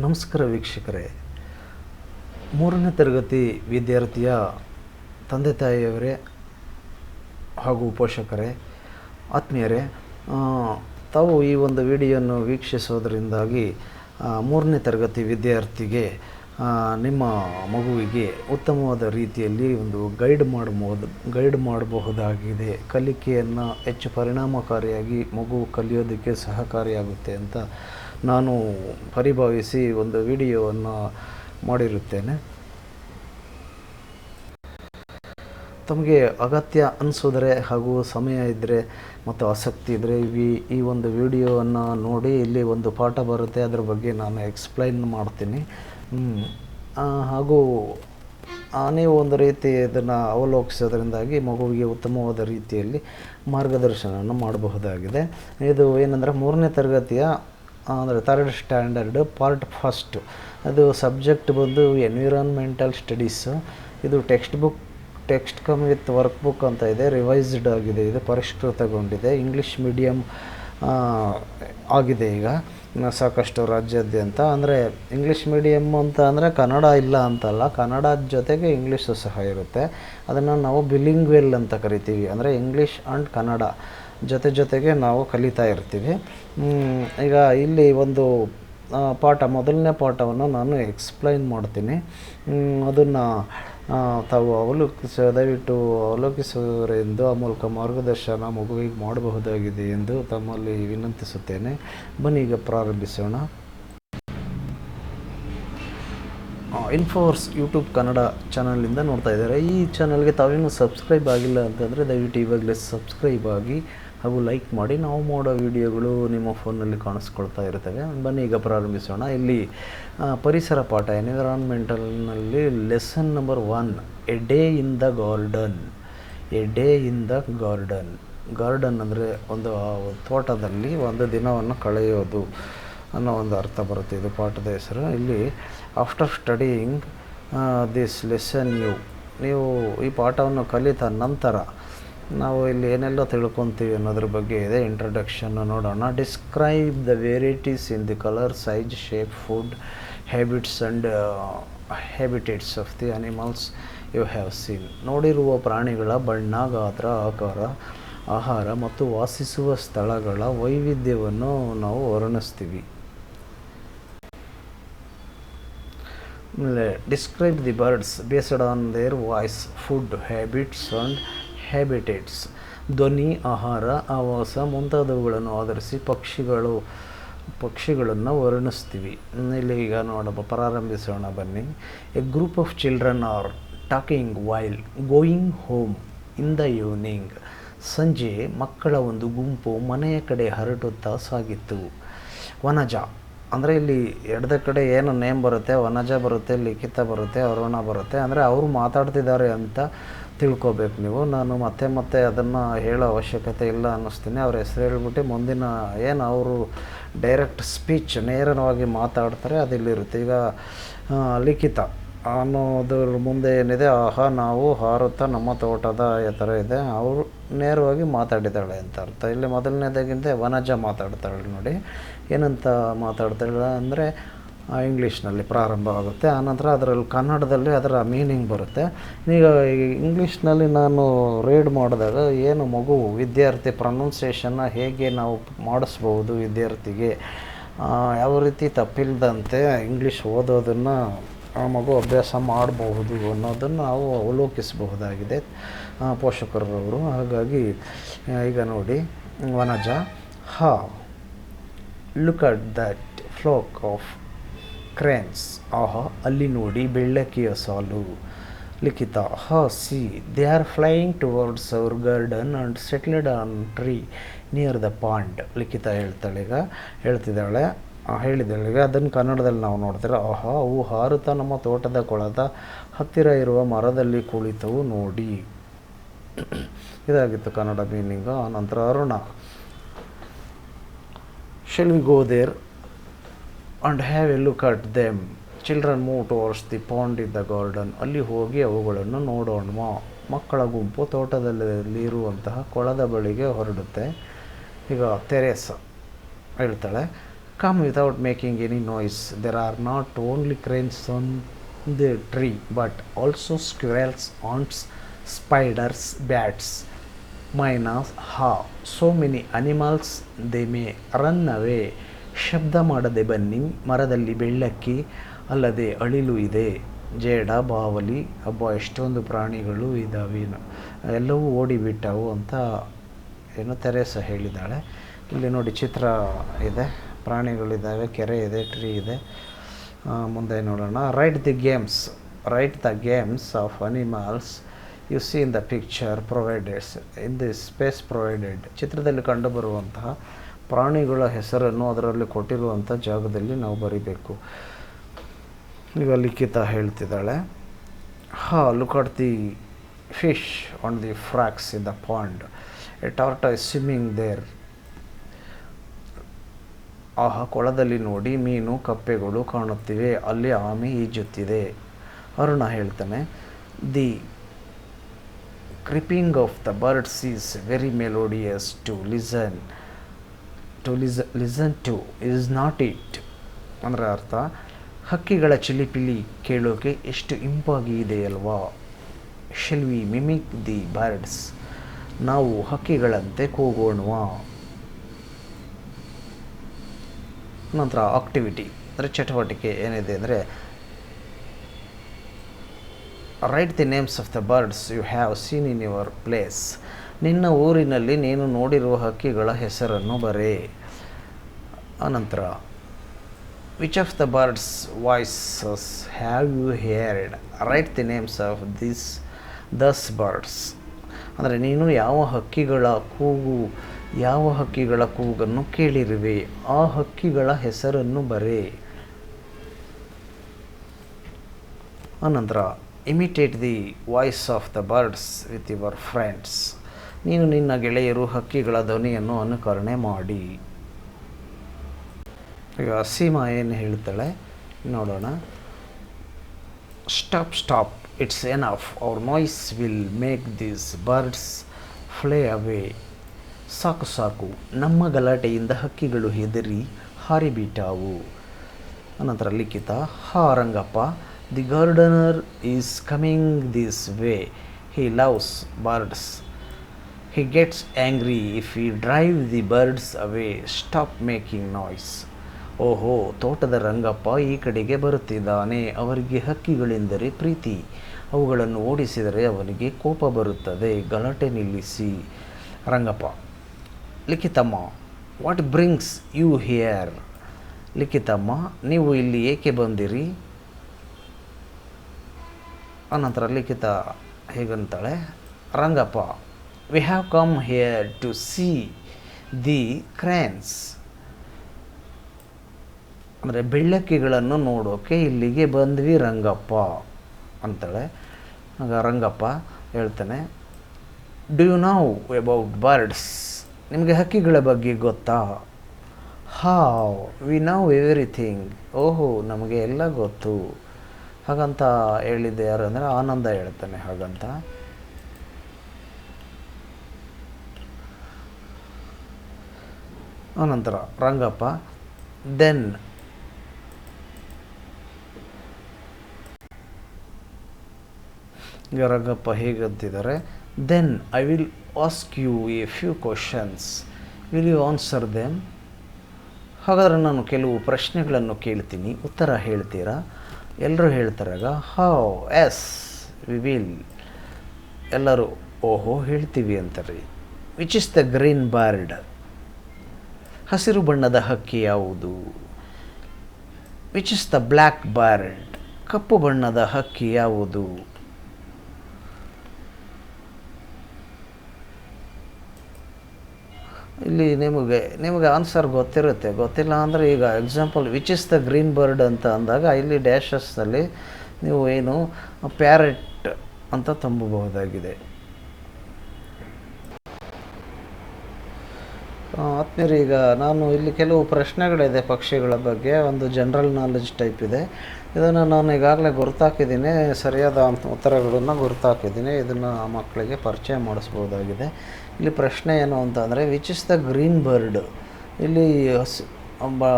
ನಮಸ್ಕಾರ ವೀಕ್ಷಕರೇ. 3ನೇ ತರಗತಿ ವಿದ್ಯಾರ್ಥಿಯ ತಂದೆ ತಾಯಿಯವರೇ ಹಾಗೂ ಪೋಷಕರೇ, ಆತ್ಮೀಯರೇ, ತಾವು ಈ ಒಂದು ವಿಡಿಯೋವನ್ನು ವೀಕ್ಷಿಸೋದರಿಂದಾಗಿ 3ನೇ ತರಗತಿ ವಿದ್ಯಾರ್ಥಿಗೆ ನಿಮ್ಮ ಮಗುವಿಗೆ ಉತ್ತಮವಾದ ರೀತಿಯಲ್ಲಿ ಒಂದು ಗೈಡ್ ಮಾಡಬಹುದಾಗಿದೆ. ಕಲಿಕೆಯನ್ನು ಹೆಚ್ಚು ಪರಿಣಾಮಕಾರಿಯಾಗಿ ಮಗು ಕಲಿಯೋದಕ್ಕೆ ಸಹಕಾರಿಯಾಗುತ್ತೆ ಅಂತ ನಾನು ಪರಿಭಾವಿಸಿ ಒಂದು ವಿಡಿಯೋವನ್ನು ಮಾಡಿರುತ್ತೇನೆ. ತಮಗೆ ಅಗತ್ಯ ಅನಿಸಿದರೆ ಹಾಗೂ ಸಮಯ ಇದ್ದರೆ ಮತ್ತು ಆಸಕ್ತಿ ಇದ್ದರೆ ಈ ಒಂದು ವಿಡಿಯೋವನ್ನು ನೋಡಿ. ಇಲ್ಲಿ ಒಂದು ಪಾಠ ಬರುತ್ತೆ, ಅದರ ಬಗ್ಗೆ ನಾನು ಎಕ್ಸ್ಪ್ಲೈನ್ ಮಾಡ್ತೀನಿ. ಹಾಗೂ ನೀವು ಒಂದು ರೀತಿ ಇದನ್ನು ಅವಲೋಕಿಸೋದ್ರಿಂದಾಗಿ ಮಗುವಿಗೆ ಉತ್ತಮವಾದ ರೀತಿಯಲ್ಲಿ ಮಾರ್ಗದರ್ಶನವನ್ನು ಮಾಡಬಹುದಾಗಿದೆ. ಇದು ಏನಂದರೆ 3ನೇ ತರಗತಿಯ ಅಂದರೆ 3rd ಸ್ಟ್ಯಾಂಡರ್ಡ್ ಪಾರ್ಟ್ ಫಸ್ಟ್. ಅದು ಸಬ್ಜೆಕ್ಟ್ ಬಂದು ಎನ್ವಿರಾನ್ಮೆಂಟಲ್ ಸ್ಟಡೀಸು. ಇದು text come with work book ಅಂತ ಇದೆ. ರಿವೈಸ್ಡ್ ಆಗಿದೆ, ಇದು ಪರಿಷ್ಕೃತಗೊಂಡಿದೆ. ಇಂಗ್ಲೀಷ್ ಮೀಡಿಯಮ್ ಆಗಿದೆ ಈಗ ಸಾಕಷ್ಟು ರಾಜ್ಯಾದ್ಯಂತ. ಅಂದರೆ ಇಂಗ್ಲೀಷ್ ಮೀಡಿಯಮ್ ಅಂತ ಅಂದರೆ ಕನ್ನಡ ಇಲ್ಲ ಅಂತಲ್ಲ, ಕನ್ನಡದ ಜೊತೆಗೆ ಇಂಗ್ಲೀಷು ಸಹ ಇರುತ್ತೆ. ಅದನ್ನು ನಾವು ಬಿಲಿಂಗ್ವೆಲ್ ಅಂತ ಕರಿತೀವಿ. ಅಂದರೆ ಇಂಗ್ಲೀಷ್ ಆ್ಯಂಡ್ ಕನ್ನಡ ಜೊತೆಗೆ ನಾವು ಕಲಿತಾ ಇರ್ತೀವಿ. ಈಗ ಇಲ್ಲಿ ಒಂದು ಮೊದಲನೇ ಪಾಠವನ್ನು ನಾನು ಎಕ್ಸ್ಪ್ಲೈನ್ ಮಾಡ್ತೀನಿ. ಅದನ್ನು ತಾವು ದಯವಿಟ್ಟು ಅವಲೋಕಿಸುವರೆಂದು ಆ ಮೂಲಕ ಮಾರ್ಗದರ್ಶನ ಮಗುವಿಗೆ ಮಾಡಬಹುದಾಗಿದೆ ಎಂದು ತಮ್ಮಲ್ಲಿ ವಿನಂತಿಸುತ್ತೇನೆ. ಬನ್ನಿ ಈಗ ಪ್ರಾರಂಭಿಸೋಣ. ಇನ್ಫೋರ್ಸ್ ಯೂಟ್ಯೂಬ್ ಕನ್ನಡ ಚಾನಲಿಂದ ನೋಡ್ತಾ ಇದ್ದಾರೆ. ಈ ಚಾನಲ್ಗೆ ತಾವೇನು ಸಬ್ಸ್ಕ್ರೈಬ್ ಆಗಿಲ್ಲ ಅಂತಂದರೆ ದಯವಿಟ್ಟು ಇವಾಗಲೇ ಸಬ್ಸ್ಕ್ರೈಬ್ ಆಗಿ ಹಾಗೂ ಲೈಕ್ ಮಾಡಿ. ನಾವು ಮಾಡೋ ವಿಡಿಯೋಗಳು ನಿಮ್ಮ ಫೋನ್ನಲ್ಲಿ ಕಾಣಿಸ್ಕೊಳ್ತಾ ಇರ್ತವೆ. ಬನ್ನಿ ಈಗ ಪ್ರಾರಂಭಿಸೋಣ. ಇಲ್ಲಿ ಪರಿಸರ ಪಾಠ ಎನ್ವಿರಾನ್ಮೆಂಟಲ್ನಲ್ಲಿ lesson number 1, a day in the garden. A day in the garden ಅಂದರೆ ಒಂದು ತೋಟದಲ್ಲಿ ಒಂದು ದಿನವನ್ನು ಕಳೆಯೋದು ಅನ್ನೋ ಒಂದು ಅರ್ಥ ಬರುತ್ತೆ. ಇದು ಪಾಠದ ಹೆಸರು. ಇಲ್ಲಿ ಆಫ್ಟರ್ ಸ್ಟಡಿಯಿಂಗ್ ದಿಸ್ ಲೆಸನ್ ನೀವು ಈ ಪಾಠವನ್ನು ಕಲಿತ ನಂತರ ನಾವು ಇಲ್ಲಿ ಏನೆಲ್ಲ ತಿಳ್ಕೊತೀವಿ ಅನ್ನೋದ್ರ ಬಗ್ಗೆ ಇದೆ. ಇಂಟ್ರಡಕ್ಷನ್ ನೋಡೋಣ. Describe the varieties in the colour, size, shape, food habits and habitats of the animals you have seen. ನೋಡಿರುವ ಪ್ರಾಣಿಗಳ ಬಣ್ಣ, ಗಾತ್ರ, ಆಹಾರ ಮತ್ತು ವಾಸಿಸುವ ಸ್ಥಳಗಳ ವೈವಿಧ್ಯವನ್ನು ನಾವು ವರ್ಣಿಸ್ತೀವಿ. ಆಮೇಲೆ describe the birds based on there voice, food habits and habitats. ಧ್ವನಿ, ಆಹಾರ, ಆವಾಸ ಮುಂತಾದವುಗಳನ್ನು ಆಧರಿಸಿ ಪಕ್ಷಿಗಳನ್ನು ವರ್ಣಿಸ್ತೀವಿ. ಇಲ್ಲಿ ಈಗ ಪ್ರಾರಂಭಿಸೋಣ ಬನ್ನಿ. A group of children are talking while going home in the evening. ಸಂಜೆ ಮಕ್ಕಳ ಒಂದು ಗುಂಪು ಮನೆಯ ಕಡೆ ಹೊರಟುತ್ತಾ ಸಾಗಿತ್ತು. ವನಜ ಅಂದರೆ ಇಲ್ಲಿ ಎಡದ ಕಡೆ ಏನು ನೇಮ್ ಬರುತ್ತೆ, ವನಜ ಬರುತ್ತೆ, ಲಿಖಿತ ಬರುತ್ತೆ, ಅರುಣ ಬರುತ್ತೆ. ಅಂದರೆ ಅವರು ಮಾತಾಡ್ತಿದ್ದಾರೆ ಅಂತ ತಿಳ್ಕೊಬೇಕು ನೀವು. ನಾನು ಮತ್ತೆ ಅದನ್ನು ಹೇಳೋ ಅವಶ್ಯಕತೆ ಇಲ್ಲ ಅನ್ನಿಸ್ತೀನಿ. ಅವ್ರ ಹೆಸರು ಹೇಳ್ಬಿಟ್ಟು ಮುಂದಿನ ಏನು ಅವರು ಡೈರೆಕ್ಟ್ ಸ್ಪೀಚ್ ನೇರವಾಗಿ ಮಾತಾಡ್ತಾರೆ ಅದಿಲ್ಲಿರುತ್ತೆ. ಈಗ ಲಿಖಿತ ಅನ್ನೋದ್ರ ಮುಂದೆ ಏನಿದೆ, ನಾವು ಹಾರುತ್ತಾ ನಮ್ಮ ತೋಟದ ಎತ್ತರ ಇದೆ. ಅವರು ನೇರವಾಗಿ ಮಾತಾಡಿದ್ದಾಳೆ ಅಂತ ಅರ್ಥ. ಇಲ್ಲಿ ಮೊದಲನೇದಾಗಿಂತ ವನಜ ಮಾತಾಡ್ತಾಳೆ. ನೋಡಿ ಏನಂತ ಮಾತಾಡ್ತಾಳೆ ಅಂದರೆ ಇಂಗ್ಲೀಷ್ನಲ್ಲಿ ಪ್ರಾರಂಭ ಆಗುತ್ತೆ. ಆನಂತರ ಅದರಲ್ಲಿ ಕನ್ನಡದಲ್ಲಿ ಅದರ ಮೀನಿಂಗ್ ಬರುತ್ತೆ. ಈಗ ಇಂಗ್ಲೀಷ್ನಲ್ಲಿ ನಾನು ರೀಡ್ ಮಾಡಿದಾಗ ಏನು ವಿದ್ಯಾರ್ಥಿ ಪ್ರೊನೌನ್ಸಿಯೇಷನ್ನ ಹೇಗೆ ನಾವು ಮಾಡಿಸ್ಬೋದು, ವಿದ್ಯಾರ್ಥಿಗೆ ಯಾವ ರೀತಿ ತಪ್ಪಿಲ್ಲದಂತೆ ಇಂಗ್ಲೀಷ್ ಓದೋದನ್ನು ಆ ಮಗು ಅಭ್ಯಾಸ ಮಾಡಬಹುದು ಅನ್ನೋದನ್ನು ನಾವು ಅವಲೋಕಿಸಬಹುದಾಗಿದೆ ಪೋಷಕರವರು. ಹಾಗಾಗಿ ಈಗ ನೋಡಿ Vanaja, look at that flock of cranes. ಅಲ್ಲಿ ನೋಡಿ ಬೆಳ್ಳಕ್ಕಿಯ ಸಾಲು. Likhita, see they are flying towards our garden and settled on tree near the pond. Likhita ಹೇಳ್ತಿದ್ದಾಳೆ. ಅದನ್ನು ಕನ್ನಡದಲ್ಲಿ ನಾವು ನೋಡ್ತೀರ. ಅವು ಹಾರುತ್ತಾ ನಮ್ಮ ತೋಟದ ಕೊಳದ ಹತ್ತಿರ ಇರುವ ಮರದಲ್ಲಿ ಕುಳಿತವು ನೋಡಿ. ಇದಾಗಿತ್ತು ಕನ್ನಡ ಮೀನಿಂಗು. ಆನಂತರ Aruna, shall we go there and have a look at them. Children move towards the pond in the garden. ಅಲ್ಲಿ ಹೋಗಿ ಅವುಗಳನ್ನು ನೋಡೋಣ. ಮಕ್ಕಳ ಗುಂಪು ತೋಟದಲ್ಲಿ ಇರುವಂತಹ ಕೊಳದ ಬಳಿಗೆ ಹೊರಡುತ್ತೆ. ಈಗ ತೆರೇಸ ಹೇಳ್ತಾಳೆ, come without making any noise. There are not only cranes on the tree but also squirrels, ants, spiders, bats, mynas, so many animals. They may run away. ಶಬ್ದ ಮಾಡದೆ ಬನ್ನಿ, ಮರದಲ್ಲಿ ಬೆಳ್ಳಕ್ಕಿ ಅಲ್ಲದೆ ಅಳಿಲು ಇದೆ, ಜೇಡ, ಬಾವಲಿ, ಹಬ್ಬ ಎಷ್ಟೊಂದು ಪ್ರಾಣಿಗಳು ಇದ್ದಾವೆ, ಎಲ್ಲವೂ ಓಡಿಬಿಟ್ಟವು ಅಂತ ಏನು ತೆರೇಸ ಹೇಳಿದ್ದಾಳೆ. ಇಲ್ಲಿ ನೋಡಿ ಚಿತ್ರ ಇದೆ, ಪ್ರಾಣಿಗಳಿದ್ದಾವೆ, ಕೆರೆ ಇದೆ, ಟ್ರೀ ಇದೆ. ಮುಂದೆ ನೋಡೋಣ. Write the names of animals you see in the picture provided in the space provided. ಚಿತ್ರದಲ್ಲಿ ಕಂಡುಬರುವಂತಹ ಪ್ರಾಣಿಗಳ ಹೆಸರನ್ನು ಅದರಲ್ಲಿ ಕೊಟ್ಟಿರುವಂಥ ಜಾಗದಲ್ಲಿ ನಾವು ಬರಿಬೇಕು. ಈಗ ಲಿಖಿತ ಹೇಳ್ತಿದ್ದಾಳೆ, look at the fish and the frogs in the pond, a tortoise swimming there. ಕೊಳದಲ್ಲಿ ನೋಡಿ, ಮೀನು, ಕಪ್ಪೆಗಳು ಕಾಣುತ್ತಿವೆ, ಅಲ್ಲಿ ಆಮೆ ಈಜುತ್ತಿದೆ. ಅರುಣ ಹೇಳ್ತಾನೆ, the chirping of the birds is very melodious to listen to is not it. ಅಂದರೆ ಅರ್ಥ, ಹಕ್ಕಿಗಳ ಚಿಲಿಪಿಲಿ ಕೇಳೋಕೆ ಎಷ್ಟು ಇಂಪಾಗಿ ಇದೆಯಲ್ವಾ. Shall we mimic the birds, ನಾವು ಹಕ್ಕಿಗಳಂತೆ ಕೂಗೋಣವಾ. ನಂತರ ಆಕ್ಟಿವಿಟಿ ಅಂದರೆ ಚಟುವಟಿಕೆ ಏನಿದೆ ಅಂದರೆ, write the names of the birds you have seen in your place. ನಿನ್ನ ಊರಿನಲ್ಲಿ ನೀನು ನೋಡಿರುವ ಹಕ್ಕಿಗಳ ಹೆಸರನ್ನು ಬರೆ. ಅನಂತರ which of the birds voices have you heard, write the names of these birds. ಅಂದರೆ ನೀನು ಯಾವ ಹಕ್ಕಿಗಳ ಕೂಗನ್ನು ಕೇಳಿರುವೆ, ಆ ಹಕ್ಕಿಗಳ ಹೆಸರನ್ನು ಬರೆ. ಅನಂತರ imitate the voice of the birds with your friends. ನೀನು ನಿನ್ನ ಗೆಳೆಯರು ಹಕ್ಕಿಗಳ ಧ್ವನಿಯನ್ನು ಅನುಕರಣೆ ಮಾಡಿ. ಈಗ ಸೀಮಾ ಏನು ಹೇಳ್ತಾಳೆ ನೋಡೋಣ. Stop, it's enough, our noise will make these birds fly away. ಸಾಕು, ನಮ್ಮ ಗಲಾಟೆಯಿಂದ ಹಕ್ಕಿಗಳು ಹೆದರಿ ಹಾರಿಬಿಟ್ಟಾವು. ಅನಂತರ Likhita, Rangappa, the gardener is coming this way, he loves birds, he gets angry if we drive the birds away, stop making noise. ಓಹೋ, ತೋಟದ ರಂಗಪ್ಪ ಈ ಕಡೆಗೆ ಬರುತ್ತಿದ್ದಾನೆ, ಅವರಿಗೆ ಹಕ್ಕಿಗಳೆಂದರೆ ಪ್ರೀತಿ, ಅವುಗಳನ್ನು ಓಡಿಸಿದರೆ ಅವನಿಗೆ ಕೋಪ ಬರುತ್ತದೆ, ಗಲಾಟೆ ನಿಲ್ಲಿಸಿ. ರಂಗಪ್ಪ, ಲಿಖಿತಮ್ಮ, ವಾಟ್ ಬ್ರಿಂಗ್ಸ್ ಯು ಹಿಯರ್. ಲಿಖಿತಮ್ಮ, ನೀವು ಇಲ್ಲಿ ಏಕೆ ಬಂದಿರಿ. ಅನಂತರ ಲಿಖಿತ ಹೇಗಂತಾಳೆ, Rangappa, we have come here to see the cranes. ಅಂದರೆ ಬೆಳ್ಳಕ್ಕಿಗಳನ್ನು ನೋಡೋಕೆ ಇಲ್ಲಿಗೆ ಬಂದ್ವಿ ರಂಗಪ್ಪ ಅಂತಾಳೆ. ಆಗ ರಂಗಪ್ಪ ಹೇಳ್ತಾನೆ, do you know about birds, ನಿಮಗೆ ಹಕ್ಕಿಗಳ ಬಗ್ಗೆ ಗೊತ್ತಾ. ವಿ ನೋ ಎವ್ರಿಥಿಂಗ್, ಓಹೋ ನಮಗೆ ಎಲ್ಲ ಗೊತ್ತು ಹಾಗಂತ ಹೇಳಿದ್ದೆ. ಯಾರು ಅಂದರೆ ಆನಂದ ಹೇಳ್ತಾನೆ ಹಾಗಂತ. ಅನಂತರ ರಂಗಪ್ಪ, ದೆನ್ ಈಗ ರಂಗಪ್ಪ ಹೇಗಂತಿದ್ದಾರೆ, then I will ask you a few questions, will you answer them. ಹಾಗಾದರೆ ನಾನು ಕೆಲವು ಪ್ರಶ್ನೆಗಳನ್ನು ಕೇಳ್ತೀನಿ, ಉತ್ತರ ಹೇಳ್ತೀರಾ. ಎಲ್ಲರೂ ಹೇಳ್ತಾರಾಗ ಎಸ್ ವಿ ವಿಲ್. ಎಲ್ಲರೂ ಓಹೋ ಹೇಳ್ತೀವಿ ಅಂತಾರೆ. Which is the green bird, ಹಸಿರು ಬಣ್ಣದ ಹಕ್ಕಿ ಯಾವುದು. Which is the black bird, ಕಪ್ಪು ಬಣ್ಣದ ಹಕ್ಕಿ ಯಾವುದು. ಇಲ್ಲಿ ನಿಮಗೆ ಆನ್ಸರ್ ಗೊತ್ತಿರುತ್ತೆ. ಗೊತ್ತಿಲ್ಲ ಅಂದರೆ ಈಗ example which is the green bird ಅಂತ ಅಂದಾಗ ಇಲ್ಲಿ ಡ್ಯಾಶಸ್ನಲ್ಲಿ ನೀವು ಏನು ಪ್ಯಾರೆಟ್ ಅಂತ ತುಂಬಬಹುದಾಗಿದೆ. ಆತ್ಮೀಯರು, ಈಗ ನಾನು ಇಲ್ಲಿ ಕೆಲವು ಪ್ರಶ್ನೆಗಳಿದೆ ಪಕ್ಷಿಗಳ ಬಗ್ಗೆ, ಒಂದು ಜನರಲ್ ನಾಲೆಡ್ಜ್ ಟೈಪ್ ಇದೆ. ಇದನ್ನು ನಾನು ಈಗಾಗಲೇ ಗುರುತಾಕಿದ್ದೀನಿ, ಸರಿಯಾದ ಉತ್ತರಗಳನ್ನು ಗುರುತಾಕಿದ್ದೀನಿ. ಇದನ್ನು ಮಕ್ಕಳಿಗೆ ಪರಿಚಯ ಮಾಡಿಸ್ಬೋದಾಗಿದೆ. ಇಲ್ಲಿ ಪ್ರಶ್ನೆ ಏನು ಅಂತಂದರೆ, which is the green bird. ಇಲ್ಲಿ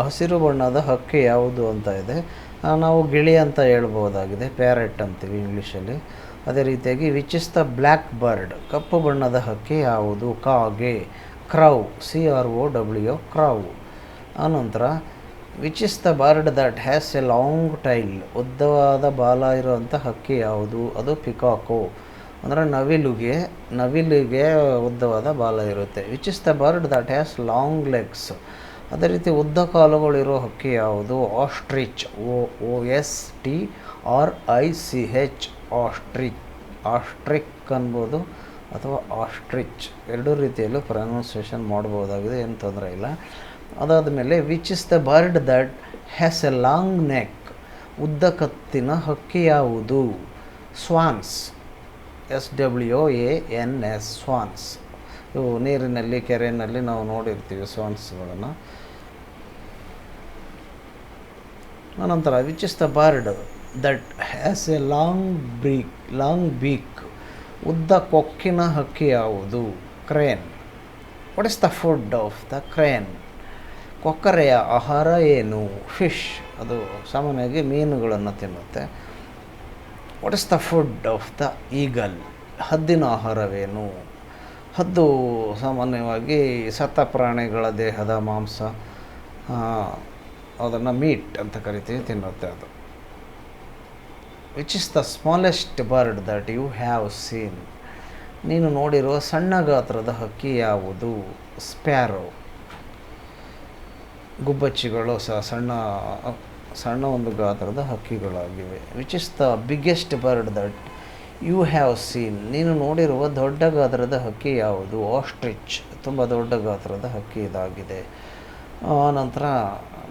ಹಸಿರು ಬಣ್ಣದ ಹಕ್ಕಿ ಯಾವುದು ಅಂತ ಇದೆ. ನಾವು ಗಿಳಿ ಅಂತ ಹೇಳ್ಬೋದಾಗಿದೆ, ಪ್ಯಾರೆಟ್ ಅಂತೀವಿ ಇಂಗ್ಲೀಷಲ್ಲಿ. ಅದೇ ರೀತಿಯಾಗಿ which is the black bird, ಕಪ್ಪು ಬಣ್ಣದ ಹಕ್ಕಿ ಯಾವುದು? ಕಾಗೆ, ಕ್ರೌ, CROW, ಕ್ರೌ. ಆನಂತರ which is the bird that has a long tail, ಉದ್ದವಾದ ಬಾಲ ಇರುವಂಥ ಹಕ್ಕಿ ಯಾವುದು? ಅದು ಪಿಕಾಕೋ, ಅಂದರೆ ನವಿಲಿಗೆ ಉದ್ದವಾದ ಬಾಲ ಇರುತ್ತೆ. Which is the bird that has long legs, ಅದೇ ರೀತಿ ಉದ್ದ ಕಾಲುಗಳಿರೋ ಹಕ್ಕಿ ಯಾವುದು? ಆಸ್ಟ್ರಿಚ್, OSTRICH, ಆಸ್ಟ್ರಿಕ್ ಅನ್ಬೋದು ಅಥವಾ ಆಸ್ಟ್ರಿಚ್, ಎರಡೂ ರೀತಿಯಲ್ಲೂ ಪ್ರೊನೌನ್ಸಿಯೇಷನ್ ಮಾಡ್ಬೋದಾಗಿದೆ, ಏನು ತೊಂದರೆ ಇಲ್ಲ. ಅದಾದ ಮೇಲೆ which is the bird that has a long neck, ಉದ್ದ ಕತ್ತಿನ ಹಕ್ಕಿ ಯಾವುದು? ಸ್ವಾನ್ಸ್, SWANS, ಸ್ವಾನ್ಸ್. ಇವು ನೀರಿನಲ್ಲಿ, ಕೆರೆಯಲ್ಲಿ ನಾವು ನೋಡಿರ್ತೀವಿ ಸ್ವಾನ್ಸ್ಗಳನ್ನು. ಅನಂತರ which is the bird that has a long beak, ಉದ್ದ ಕೊಕ್ಕಿನ ಹಕ್ಕಿ ಯಾವುದು? Crane. What is the food of the crane, ಕೊಕ್ಕರೆಯ ಆಹಾರ ಏನು? ಫಿಶ್, ಅದು ಸಾಮಾನ್ಯವಾಗಿ ಮೀನುಗಳನ್ನು ತಿನ್ನುತ್ತೆ. What is the food of the eagle, ಹದ್ದಿನ ಆಹಾರವೇನು? ಹದ್ದು ಸಾಮಾನ್ಯವಾಗಿ ಸತ್ತ ಪ್ರಾಣಿಗಳ ದೇಹದ ಮಾಂಸ, ಅದನ್ನು ಮೀಟ್ ಅಂತ ಕರಿತೀವಿ, ತಿನ್ನುತ್ತೆ ಅದು. Which is the smallest bird that you have seen, ನೀನು ನೋಡಿರುವ ಸಣ್ಣ ಗಾತ್ರದ ಹಕ್ಕಿ ಯಾವುದು? ಸ್ಪ್ಯಾರೋ. ಗುಬ್ಬಚ್ಚಿಗಳು ಸಹ ಸಣ್ಣ ಒಂದು ಗಾತ್ರದ ಹಕ್ಕಿಗಳಾಗಿವೆ. Which is the biggest bird that you have seen, ನೀನು ನೋಡಿರುವ ದೊಡ್ಡ ಗಾತ್ರದ ಹಕ್ಕಿ ಯಾವುದು? ಆಸ್ಟ್ರಿಚ್, ತುಂಬ ದೊಡ್ಡ ಗಾತ್ರದ ಹಕ್ಕಿ ಇದಾಗಿದೆ. ನಂತರ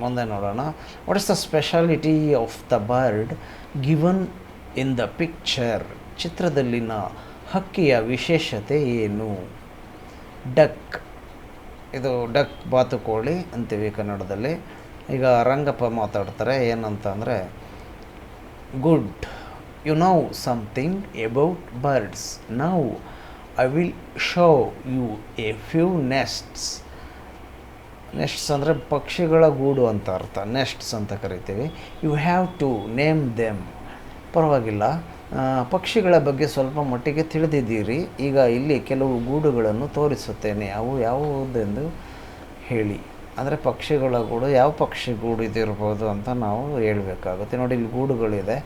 ಮುಂದೆ ನೋಡೋಣ. What is the speciality of the bird given in the picture, ಚಿತ್ರದಲ್ಲಿನ ಹಕ್ಕಿಯ ವಿಶೇಷತೆ ಏನು? ಡಕ್, ಇದು ಡಕ್, ಬಾತುಕೋಳಿ ಅಂತೀವಿ ಕನ್ನಡದಲ್ಲಿ. ಈಗ ರಂಗಪ್ಪ ಮಾತಾಡ್ತಾರೆ ಏನಂತ ಅಂದರೆ, good, you know something about birds, now I will show you a few nests. Nests ಅಂದರೆ ಪಕ್ಷಿಗಳ ಗೂಡು ಅಂತ ಅರ್ಥ, ನೆಸ್ಟ್ಸ್ ಅಂತ ಕರಿತೀವಿ. You have to name them, ಪರವಾಗಿಲ್ಲ, ಪಕ್ಷಿಗಳ ಬಗ್ಗೆ ಸ್ವಲ್ಪ ಮಟ್ಟಿಗೆ ತಿಳಿದಿದ್ದೀರಿ. ಈಗ ಇಲ್ಲಿ ಕೆಲವು ಗೂಡುಗಳನ್ನು ತೋರಿಸುತ್ತೇನೆ, ಅವು ಯಾವುದೆಂದು ಹೇಳಿ. ಅಂದರೆ ಪಕ್ಷಿಗಳ ಗೂಡು, ಯಾವ ಪಕ್ಷಿ ಗೂಡು ಇದಿರ್ಬೋದು ಅಂತ ನಾವು ಹೇಳಬೇಕಾಗುತ್ತೆ. ನೋಡಿ, ಇಲ್ಲಿ ಗೂಡುಗಳಿದೆ,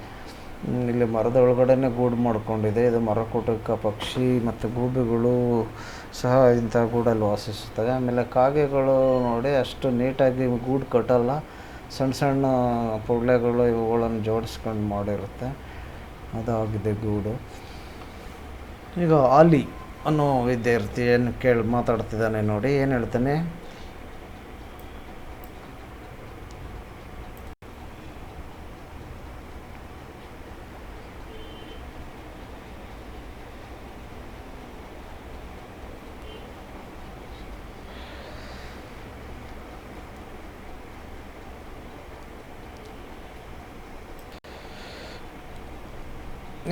ಇಲ್ಲಿ ಮರದ ಒಳಗಡೆ ಗೂಡು ಮಾಡ್ಕೊಂಡಿದೆ. ಇದು ಮರಕುಟುಕ ಪಕ್ಷಿ ಮತ್ತು ಗೂಬೆಗಳು ಸಹ ಇಂಥ ಗೂಡಲ್ಲಿ ವಾಸಿಸುತ್ತವೆ. ಆಮೇಲೆ ಕಾಗೆಗಳು ನೋಡಿ ಅಷ್ಟು ನೀಟಾಗಿ ಗೂಡು ಕಟ್ಟಲ್ಲ, ಸಣ್ಣ ಸಣ್ಣ ಪುಳ್ಳೆಗಳು ಇವುಗಳನ್ನು ಜೋಡಿಸ್ಕೊಂಡು ಮಾಡಿರುತ್ತೆ, ಅದಾಗಿದೆ ಗೂಡು. ಈಗ ಆಲಿ ಅನ್ನೋ ವಿದ್ಯಾರ್ಥಿ ಏನು ಮಾತಾಡ್ತಿದ್ದಾನೆ ನೋಡಿ, ಏನು ಹೇಳ್ತಾನೆ?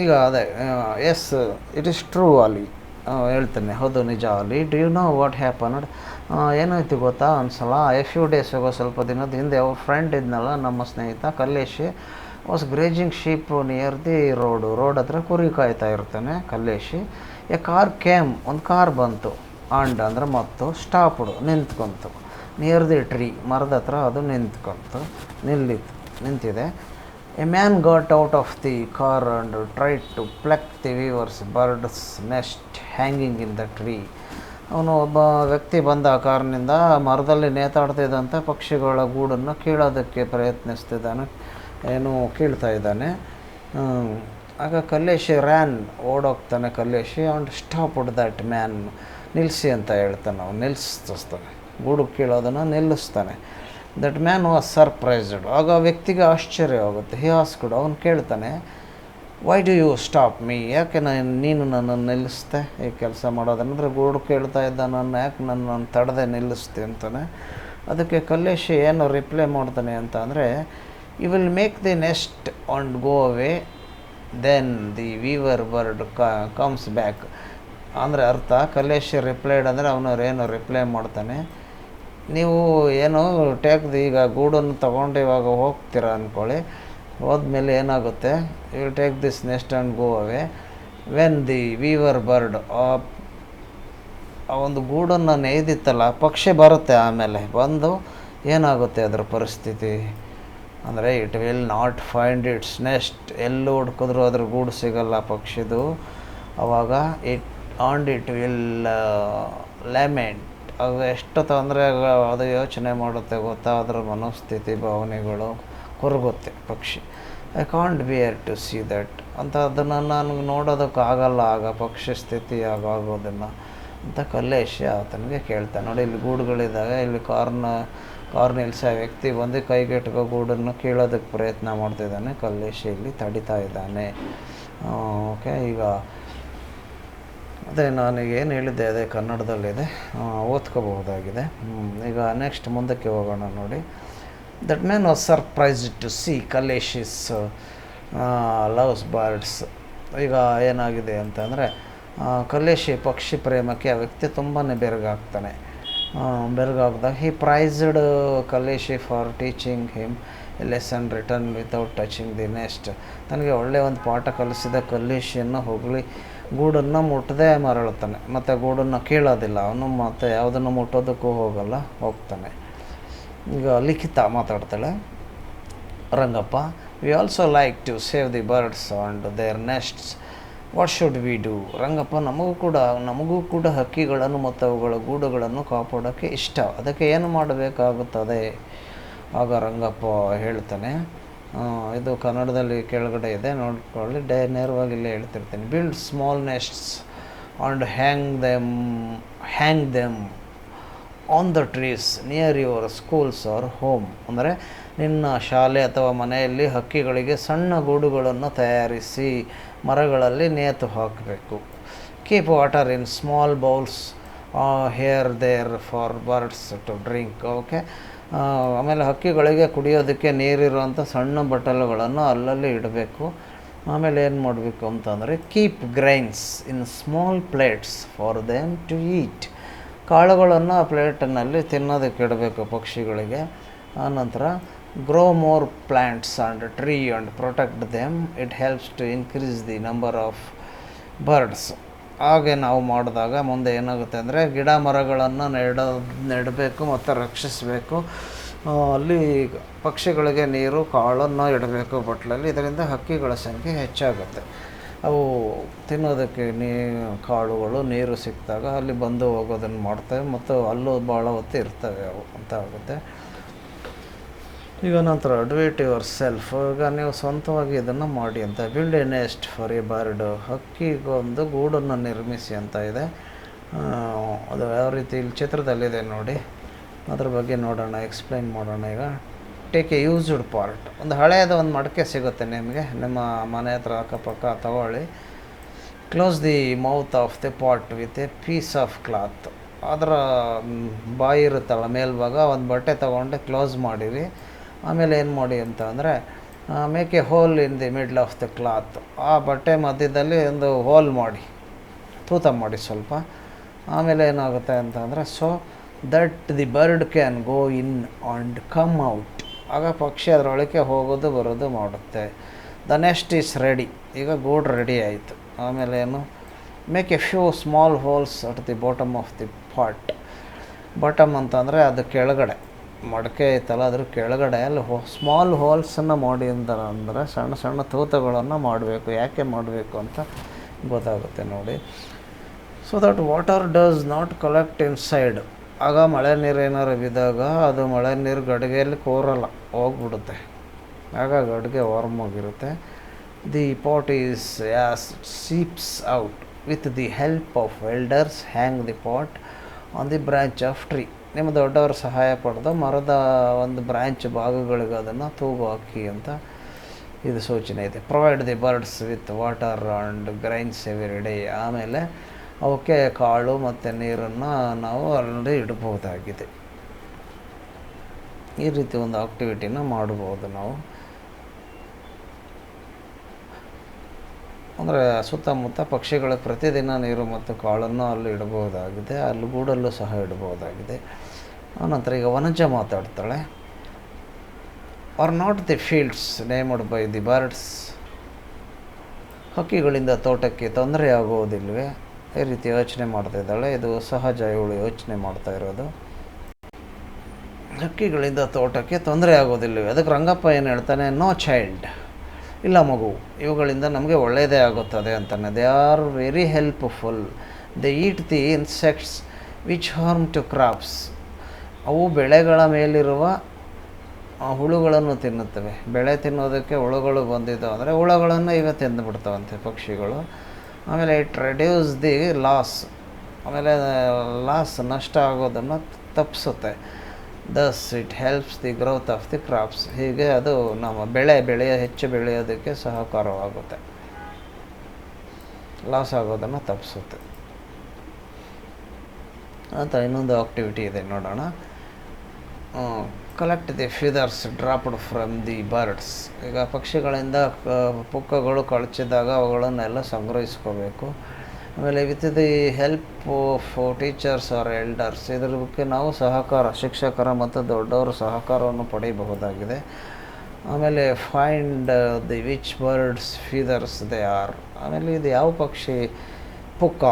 ಈಗ ಅದೇ, ಎಸ್ ಇಟ್ ಈಸ್ ಟ್ರೂ ಆಲಿ, ಹೇಳ್ತೇನೆ, ಹೌದು ನಿಜ Ali. Do you know what happened, ಏನಾಯ್ತು ಗೊತ್ತಾ? ಒಂದು ಸಲ ಫ್ಯೂ ಡೇಸ್ ಆಗೋ, ಸ್ವಲ್ಪ ದಿನದ ಹಿಂದೆ, ಅವ್ರ ಫ್ರೆಂಡ್ ಇದ್ನಲ್ಲ, ನಮ್ಮ ಸ್ನೇಹಿತ Kalleshi, was grazing sheep near the road ಹತ್ರ ಕುರಿ ಕಾಯ್ತಾ ಇರ್ತಾನೆ ಕಲ್ಲೇಶಿ. ಎ ಕಾರ್ ಕೇಮ್, ಒಂದು ಕಾರ್ ಬಂತು, ಆಂಡ್ ಅಂದರೆ ಮತ್ತು ಸ್ಟಾಪ್ಡು, ನಿಂತ್ಕೊಂತು. ನಿಯರ್ ದಿ ಟ್ರೀ, ಮರದ ಹತ್ರ ಅದು ನಿಂತಿದೆ. A man got out of the car and tried to pluck the weavers birds nest hanging in the tree. ಒಬ್ಬ ವ್ಯಕ್ತಿ ಬಂದ ಆ ಕಾರ್ನಿಂದ, ಮರದಲ್ಲಿ ನೇತಾಡ್ತಿದ್ದಂಥ ಪಕ್ಷಿಗಳ ಗೂಡನ್ನು ಕೀಳೋದಕ್ಕೆ ಪ್ರಯತ್ನಿಸ್ತಿದ್ದಾನೆ, ಕೀಳ್ತಾ ಇದ್ದಾನೆ. ಆಗ ಕಲ್ಲೇಶಿ ಓಡೋಗ್ತಾನೆ Kalleshi, and stopped that man, ನಿಲ್ಲಿಸಿ ಅಂತ ಹೇಳ್ತಾನೆ. ಅವನು ನಿಲ್ಲಿಸ್ತಾನೆ, ಗೂಡು ಕೀಳೋದನ್ನು ನಿಲ್ಲಿಸ್ತಾನೆ. ದಟ್ ಮ್ಯಾನ್ ವಾಸ್ ಸರ್ಪ್ರೈಸ್ಡ್, ಆಗ ವ್ಯಕ್ತಿಗೆ ಆಶ್ಚರ್ಯವಾಗುತ್ತೆ. ಹಿ ಆಸ್ಕ್ಡ್, ಅವನು ಕೇಳ್ತಾನೆ, why do you stop me, ಯಾಕೆ ನೀನು ನನ್ನನ್ನು ನಿಲ್ಲಿಸ್ತೆ ಈ ಕೆಲಸ ಮಾಡೋದಂದರೆ, ಗೂಡು ಕೇಳ್ತಾ ಇದ್ದ ನನ್ನ ಯಾಕೆ ನನ್ನನ್ನು ತಡೆದೆ ನಿಲ್ಲಿಸ್ತೆ ಅಂತಾನೆ. ಅದಕ್ಕೆ ಕಲ್ಲೇಶಿ ಏನು ರಿಪ್ಲೈ ಮಾಡ್ತಾನೆ ಅಂತ ಅಂದರೆ, you will make the nest and go away, then the weaver bird comes back. ಅಂದರೆ ಅರ್ಥ, ಕಲ್ಲೇಶಿ ರಿಪ್ಲೈಡ್ ಅಂದರೆ ಅವನವ್ರೇನು ರಿಪ್ಲೈ ಮಾಡ್ತಾನೆ, ನೀವು ಏನು ಈಗ ಗೂಡನ್ನು ತೊಗೊಂಡು ಇವಾಗ ಹೋಗ್ತೀರಾ ಅಂದ್ಕೊಳ್ಳಿ. ಹೋದ್ಮೇಲೆ ಏನಾಗುತ್ತೆ, you take this nest and go away. When the weaver bird ಆ ಒಂದು ಗೂಡನ್ನು ನೇಯ್ದಿತ್ತಲ್ಲ, ಪಕ್ಷಿ ಬರುತ್ತೆ. ಆಮೇಲೆ ಬಂದು ಏನಾಗುತ್ತೆ ಅದರ ಪರಿಸ್ಥಿತಿ ಅಂದರೆ, it will not find its nest. ಎಲ್ಲೂ ಹುಡ್ಕಿದ್ರು ಅದ್ರ ಗೂಡು ಸಿಗಲ್ಲ ಪಕ್ಷಿದು. ಆವಾಗ ಇಟ್ ವಿಲ್ ಲ್ಯಾಮೆಂಟ್. ಅದು ಎಷ್ಟು ತೊಂದರೆ ಅದು ಯೋಚನೆ ಮಾಡುತ್ತೆ ಗೊತ್ತಾ, ಅದರ ಮನೋಸ್ಥಿತಿ ಭಾವನೆಗಳು ಕೊರಗುತ್ತೆ ಪಕ್ಷಿ. I can't bear to see that ಅಂತ, ಅದನ್ನು ನನಗೆ ನೋಡೋದಕ್ಕಾಗಲ್ಲ ಆಗ ಪಕ್ಷಿ ಸ್ಥಿತಿ ಆಗೋದನ್ನು ಅಂತ ಕಲ್ಲೇಶಿ ಆತನಿಗೆ ಕೇಳ್ತಾನೆ. ನೋಡಿ, ಇಲ್ಲಿ ಗೂಡುಗಳಿದ್ದಾವೆ, ಇಲ್ಲಿ ಕಾರ್ ನಿಲ್ಲಿಸಿ ಆ ವ್ಯಕ್ತಿ ಬಂದು ಕೈಗೆಟಕೋ ಗೂಡನ್ನು ಕೀಳೋದಕ್ಕೆ ಪ್ರಯತ್ನ ಮಾಡ್ತಿದ್ದಾನೆ. ಕಲ್ಲೇಶಿ ಇಲ್ಲಿ ತಡಿತಾ ಇದ್ದಾನೆ. ಓಕೆ, ಈಗ ಅದೇ ನಾನೀಗೇನು ಹೇಳಿದ್ದೆ ಅದೇ ಕನ್ನಡದಲ್ಲಿದೆ, ಓದ್ಕೋಬಹುದಾಗಿದೆ. ಈಗ ನೆಕ್ಸ್ಟ್ ಮುಂದಕ್ಕೆ ಹೋಗೋಣ. ನೋಡಿ, that man was surprised to see Kaleshi's loves birds. ಈಗ ಏನಾಗಿದೆ ಅಂತಂದರೆ, ಕಲೇಶಿ ಪಕ್ಷಿ ಪ್ರೇಮಕ್ಕೆ ಆ ವ್ಯಕ್ತಿ ತುಂಬಾ ಬೆರಗಾಗ್ತಾನೆ. ಬೆರಗಾಗ್ದಾಗ he praised Kaleshi for teaching him a lesson return without touching the nest. ತನಗೆ ಒಳ್ಳೆಯ ಒಂದು ಪಾಠ ಕಲಿಸಿದ ಕಲೇಶಿಯನ್ನು ಹೊಗಳಿ ಗೂಡನ್ನು ಮುಟ್ಟದೆ ಮರಳುತ್ತಾನೆ. ಮತ್ತು ಗೂಡನ್ನು ಕೀಳೋದಿಲ್ಲ ಅವನು, ಮತ್ತು ಯಾವುದನ್ನು ಮುಟ್ಟೋದಕ್ಕೂ ಹೋಗ್ತಾನೆ. ಈಗ ಲಿಖಿತ ಮಾತಾಡ್ತಾಳೆ. Rangappa, we also like to save the birds and their nests. What should we do? Rangappa, ನಮಗೂ ಕೂಡ ಹಕ್ಕಿಗಳನ್ನು ಮತ್ತು ಅವುಗಳ ಗೂಡುಗಳನ್ನು ಕಾಪಾಡೋಕ್ಕೆ ಇಷ್ಟ. ಅದಕ್ಕೆ ಏನು ಮಾಡಬೇಕಾಗುತ್ತದೆ? ಆಗ ರಂಗಪ್ಪ ಹೇಳ್ತಾನೆ, ಇದು ಕನ್ನಡದಲ್ಲಿ ಕೆಳಗಡೆ ಇದೆ ನೋಡ್ಕೊಳ್ಳಿ, ನೇರವಾಗಿ ಇಲ್ಲೇ ಹೇಳ್ತಿರ್ತೀನಿ. Build small nests and hang them on the trees near your schools or home. ಅಂದರೆ ನಿನ್ನ ಶಾಲೆ ಅಥವಾ ಮನೆಯಲ್ಲಿ ಹಕ್ಕಿಗಳಿಗೆ ಸಣ್ಣ ಗೂಡುಗಳನ್ನು ತಯಾರಿಸಿ ಮರಗಳಲ್ಲಿ ನೇತು ಹಾಕಬೇಕು. Keep water in small bowls here there for birds to drink. Okay, ಆಮೇಲೆ ಹಕ್ಕಿಗಳಿಗೆ ಕುಡಿಯೋದಕ್ಕೆ ನೀರಿರುವಂಥ ಸಣ್ಣ ಬಟ್ಟಲುಗಳನ್ನು ಅಲ್ಲಲ್ಲಿ ಇಡಬೇಕು. ಆಮೇಲೆ ಏನು ಮಾಡಬೇಕು ಅಂತಂದರೆ, keep grains in small plates for them to eat. ಕಾಳುಗಳನ್ನು ಆ ಪ್ಲೇಟಿನಲ್ಲಿ ತಿನ್ನೋದಕ್ಕೆ ಇಡಬೇಕು ಪಕ್ಷಿಗಳಿಗೆ. ಆನಂತರ grow more plants and tree and protect them. It helps to increase the number of birds. ಹಾಗೆ ನಾವು ಮಾಡಿದಾಗ ಮುಂದೆ ಏನಾಗುತ್ತೆ ಅಂದರೆ, ಗಿಡ ಮರಗಳನ್ನು ನೆಡಬೇಕು ಮತ್ತು ರಕ್ಷಿಸಬೇಕು. ಅಲ್ಲಿ ಪಕ್ಷಿಗಳಿಗೆ ನೀರು ಕಾಳನ್ನು ಇಡಬೇಕು ಬಟ್ಲಲ್ಲಿ. ಇದರಿಂದ ಹಕ್ಕಿಗಳ ಸಂಖ್ಯೆ ಹೆಚ್ಚಾಗುತ್ತೆ. ಅವು ತಿನ್ನೋದಕ್ಕೆ ಕಾಳುಗಳು ನೀರು ಸಿಕ್ಕಿದಾಗ ಅಲ್ಲಿ ಬಂದು ಹೋಗೋದನ್ನು ಮಾಡ್ತವೆ ಮತ್ತು ಅಲ್ಲೂ ಭಾಳ ಹೊತ್ತು ಇರ್ತವೆ ಅವು ಅಂತ ಆಗುತ್ತೆ. ಈಗ ನಂತರ ಅಡ್ವೈಟ್ ಯುವರ್ ಸೆಲ್ಫ್. ಈಗ ನೀವು ಸ್ವಂತವಾಗಿ ಇದನ್ನು ಮಾಡಿ ಅಂತ. Build a nest for a bird. ಹಕ್ಕಿಗೊಂದು ಗೂಡನ್ನು ನಿರ್ಮಿಸಿ ಅಂತ ಇದೆ. ಅದು ಯಾವ ರೀತಿ ಇಲ್ಲಿ ಚಿತ್ರದಲ್ಲಿದೆ ನೋಡಿ, ಅದ್ರ ಬಗ್ಗೆ ನೋಡೋಣ, ಎಕ್ಸ್ಪ್ಲೈನ್ ಮಾಡೋಣ. ಈಗ ಟೇಕ್ ಎ ಯೂಸ್ಡ್ ಪಾರ್ಟ್. ಒಂದು ಹಳೆಯದ ಒಂದು ಮಡಕೆ ಸಿಗುತ್ತೆ ನಿಮಗೆ, ನಿಮ್ಮ ಮನೆ ಹತ್ರ ಅಕ್ಕಪಕ್ಕ ತಗೊಳ್ಳಿ. Close the mouth of the pot with a piece of cloth. ಅದರ ಬಾಯಿ ಇರುತ್ತಲ್ಲ ಮೇಲ್ಭಾಗ, ಒಂದು ಬಟ್ಟೆ ತೊಗೊಂಡು ಕ್ಲೋಸ್ ಮಾಡಿರಿ. ಆಮೇಲೆ ಏನು ಮಾಡಿ ಅಂತ ಅಂದರೆ, make a hole in the middle of the cloth. ಆ ಬಟ್ಟೆ ಮಧ್ಯದಲ್ಲಿ ಒಂದು ಹೋಲ್ ಮಾಡಿ, ತೂತ ಮಾಡಿ ಸ್ವಲ್ಪ. ಆಮೇಲೆ ಏನಾಗುತ್ತೆ ಅಂತ ಅಂದರೆ, so that the bird can go in and come out. ಆಗ ಪಕ್ಷಿ ಅದರೊಳಗೆ ಹೋಗೋದು ಬರೋದು ಮಾಡುತ್ತೆ. The nest is ready. ಈಗ ಗೂಡು ರೆಡಿ ಆಯಿತು. ಆಮೇಲೆ ಏನು, make a few small holes at the bottom of the pot. Bottom ಅಂತಂದರೆ ಅದು ಕೆಳಗಡೆ ಮಡಕೆ ಐತಲ್ಲ, ಅದ್ರ ಕೆಳಗಡೆ ಅಲ್ಲಿ ಸ್ಮಾಲ್ ಹೋಲ್ಸನ್ನು ಮಾಡಿ ಅಂದರೆ ಸಣ್ಣ ಸಣ್ಣ ತೂತುಗಳನ್ನು ಮಾಡಬೇಕು. ಯಾಕೆ ಮಾಡಬೇಕು ಅಂತ ಗೊತ್ತಾಗುತ್ತೆ ನೋಡಿ. So that water does not collect inside. ಆಗ ಮಳೆ ನೀರು ಏನಾರು ಬಿದ್ದಾಗ ಅದು ಮಳೆ ನೀರು ಗಡಿಗೆಯಲ್ಲಿ ಕೂರಲ್ಲ, ಹೋಗ್ಬಿಡುತ್ತೆ. ಆಗ ಗಡಿಗೆ ವಾರ್ಮ್ ಆಗಿರುತ್ತೆ. The pot is as seeps out. With the help of elders hang the pot on the branch of tree. ನಿಮ್ಮ ದೊಡ್ಡವರು ಸಹಾಯ ಪಡೆದು ಮರದ ಒಂದು ಬ್ರ್ಯಾಂಚ್ ಭಾಗಗಳಿಗೆ ಅದನ್ನು ತೂಗು ಹಾಕಿ ಅಂತ ಇದು ಸೂಚನೆ ಇದೆ. Provide the birds with water and grains every day. ಆಮೇಲೆ ಅವಕ್ಕೆ ಕಾಳು ಮತ್ತು ನೀರನ್ನು ನಾವು ಅಲ್ಲಿ ಇಡಬಹುದಾಗಿದೆ. ಈ ರೀತಿ ಒಂದು ಆಕ್ಟಿವಿಟಿನ ಮಾಡ್ಬೋದು ನಾವು. ಅಂದರೆ ಸುತ್ತಮುತ್ತ ಪಕ್ಷಿಗಳಿಗೆ ಪ್ರತಿದಿನ ನೀರು ಮತ್ತು ಕಾಳನ್ನು ಅಲ್ಲಿ ಇಡಬಹುದಾಗಿದೆ. ಅಲ್ಲಿ ಗೂಡಲ್ಲೂ ಸಹ ಇಡಬಹುದಾಗಿದೆ. ಆನಂತರ ಈಗ ವನಜ ಮಾತಾಡ್ತಾಳೆ. Are not the fields named by the birds, ಹಕ್ಕಿಗಳಿಂದ ತೋಟಕ್ಕೆ ತೊಂದರೆ ಆಗುವುದಿಲ್ವೇ? ಈ ರೀತಿ ಯೋಚನೆ ಮಾಡ್ತಾಯಿದ್ದಾಳೆ. ಇದು ಸಹಜ, ಇವಳು ಯೋಚನೆ ಮಾಡ್ತಾ ಇರೋದು. ಹಕ್ಕಿಗಳಿಂದ ತೋಟಕ್ಕೆ ತೊಂದರೆ ಆಗೋದಿಲ್ಲವೇ? ಅದಕ್ಕೆ ರಂಗಪ್ಪ ಏನು ಹೇಳ್ತಾನೆ, ನೋ ಚೈಲ್ಡ್, ಇಲ್ಲ ಮಗು, ಇವುಗಳಿಂದ ನಮಗೆ ಒಳ್ಳೆಯದೇ ಆಗುತ್ತದೆ ಅಂತಾನೆ. They are very helpful, they eat the insects which harm to crops, ಅವು ಬೆಳೆಗಳ ಮೇಲಿರುವ ಹುಳುಗಳನ್ನು ತಿನ್ನುತ್ತವೆ. ಬೆಳೆ ತಿನ್ನೋದಕ್ಕೆ ಹುಳುಗಳು ಬಂದಿದ್ದಾವೆ ಅಂದರೆ ಹುಳುಗಳನ್ನು ಇವೇ ತಿಂದುಬಿಡ್ತಾವಂತೆ ಪಕ್ಷಿಗಳು. ಆಮೇಲೆ ಇಟ್ ರೆಡ್ಯೂಸ್ ದಿ ಲಾಸ್, ಆಮೇಲೆ ನಷ್ಟ ಆಗೋದನ್ನು ತಪ್ಪಿಸುತ್ತೆ. Thus it helps the growth of the crops, ಹೀಗೆ ಅದು ನಮ್ಮ ಹೆಚ್ಚು ಬೆಳೆಯೋದಕ್ಕೆ ಸಹಕಾರವಾಗುತ್ತೆ, ಲಾಸ್ ಆಗೋದನ್ನು ತಪ್ಪಿಸುತ್ತೆ ಅಂತ. ಇನ್ನೊಂದು ಆಕ್ಟಿವಿಟಿ ಇದೆ, ನೋಡೋಣ. Collect the feathers dropped from the birds. ಈಗ ಪಕ್ಷಿಗಳಿಂದ ಪುಕ್ಕಗಳು ಕಳಚಿದಾಗ ಅವುಗಳನ್ನೆಲ್ಲ ಸಂಗ್ರಹಿಸ್ಕೋಬೇಕು. ಆಮೇಲೆ with the help of teachers or elders, ಇದ್ರ ಬಗ್ಗೆ ನಾವು ಶಿಕ್ಷಕರ ಮತ್ತು ದೊಡ್ಡವರ ಸಹಕಾರವನ್ನು ಪಡೆಯಬಹುದಾಗಿದೆ. ಆಮೇಲೆ find the which birds feathers they are, ಆಮೇಲೆ ಇದು ಯಾವ ಪಕ್ಷಿ ಪುಕ್ಕ,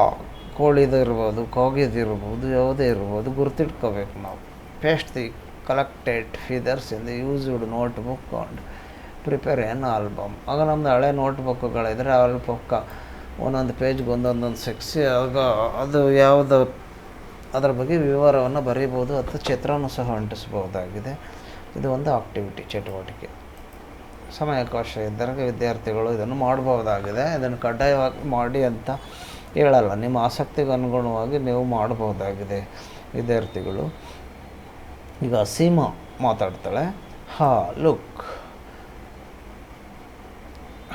ಕೋಳಿದಿರ್ಬೋದು, ಕಾಗಿದಿರ್ಬೋದು, ಯಾವುದೇ ಇರ್ಬೋದು, ಗುರ್ತಿಟ್ಕೋಬೇಕು ನಾವು. Paste the collected feathers in the used notebook and prepare an album. ಆಗ ನಮ್ಮದು ಹಳೆ ನೋಟ್ಬುಕ್ಗಳಿದ್ರೆ ಪುಕ್ಕ ಒಂದೊಂದು ಪೇಜ್ಗೆ ಒಂದೊಂದೊಂದು ಸೆಕ್ಸಿ, ಆಗ ಅದು ಯಾವುದು ಅದರ ಬಗ್ಗೆ ವಿವರವನ್ನು ಬರೀಬೋದು ಅಥವಾ ಚಿತ್ರನೂ ಸಹ ಅಂಟಿಸ್ಬೋದಾಗಿದೆ. ಇದು ಒಂದು ಆಕ್ಟಿವಿಟಿ, ಚಟುವಟಿಕೆ. ಸಮಯಾವಕಾಶ ಇದ್ದಾಗ ವಿದ್ಯಾರ್ಥಿಗಳು ಇದನ್ನು ಮಾಡಬಹುದಾಗಿದೆ. ಇದನ್ನು ಕಡ್ಡಾಯವಾಗಿ ಮಾಡಿ ಅಂತ ಹೇಳಲ್ಲ, ನಿಮ್ಮ ಆಸಕ್ತಿಗೆ ಅನುಗುಣವಾಗಿ ನೀವು ಮಾಡಬಹುದಾಗಿದೆ ವಿದ್ಯಾರ್ಥಿಗಳು. ಈಗ ಸೀಮಾ ಮಾತಾಡ್ತಾಳೆ. Look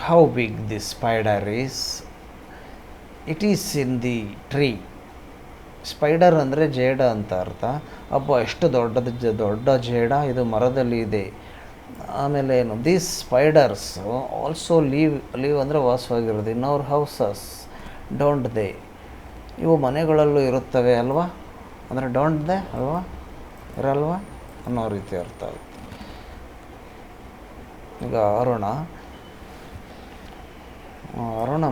how big the spider is, it is in the tree. Spider ಅಂದರೆ ಜೇಡ ಅಂತ ಅರ್ಥ. ಎಷ್ಟು ದೊಡ್ಡ ಜೇಡ ಇದು ಮರದಲ್ಲಿ ಇದೆ. ಆಮೇಲೆ ಏನು, ದೀಸ್ ಸ್ಪೈಡರ್ಸ್ ಆಲ್ಸೋ ಲೀವ್ ಅಂದರೆ ವಾಸವಾಗಿರೋದು, in our houses don't they, ಇವು ಮನೆಗಳಲ್ಲೂ ಇರುತ್ತವೆ ಅಲ್ವಾ, ಅಂದರೆ ಡೋಂಟ್ ದೇ ಅಲ್ವಾ, ಇರಲ್ವಾ ಅನ್ನೋ ರೀತಿ ಅರ್ಥ ಆಗುತ್ತೆ. ಈಗ ಅರುಣ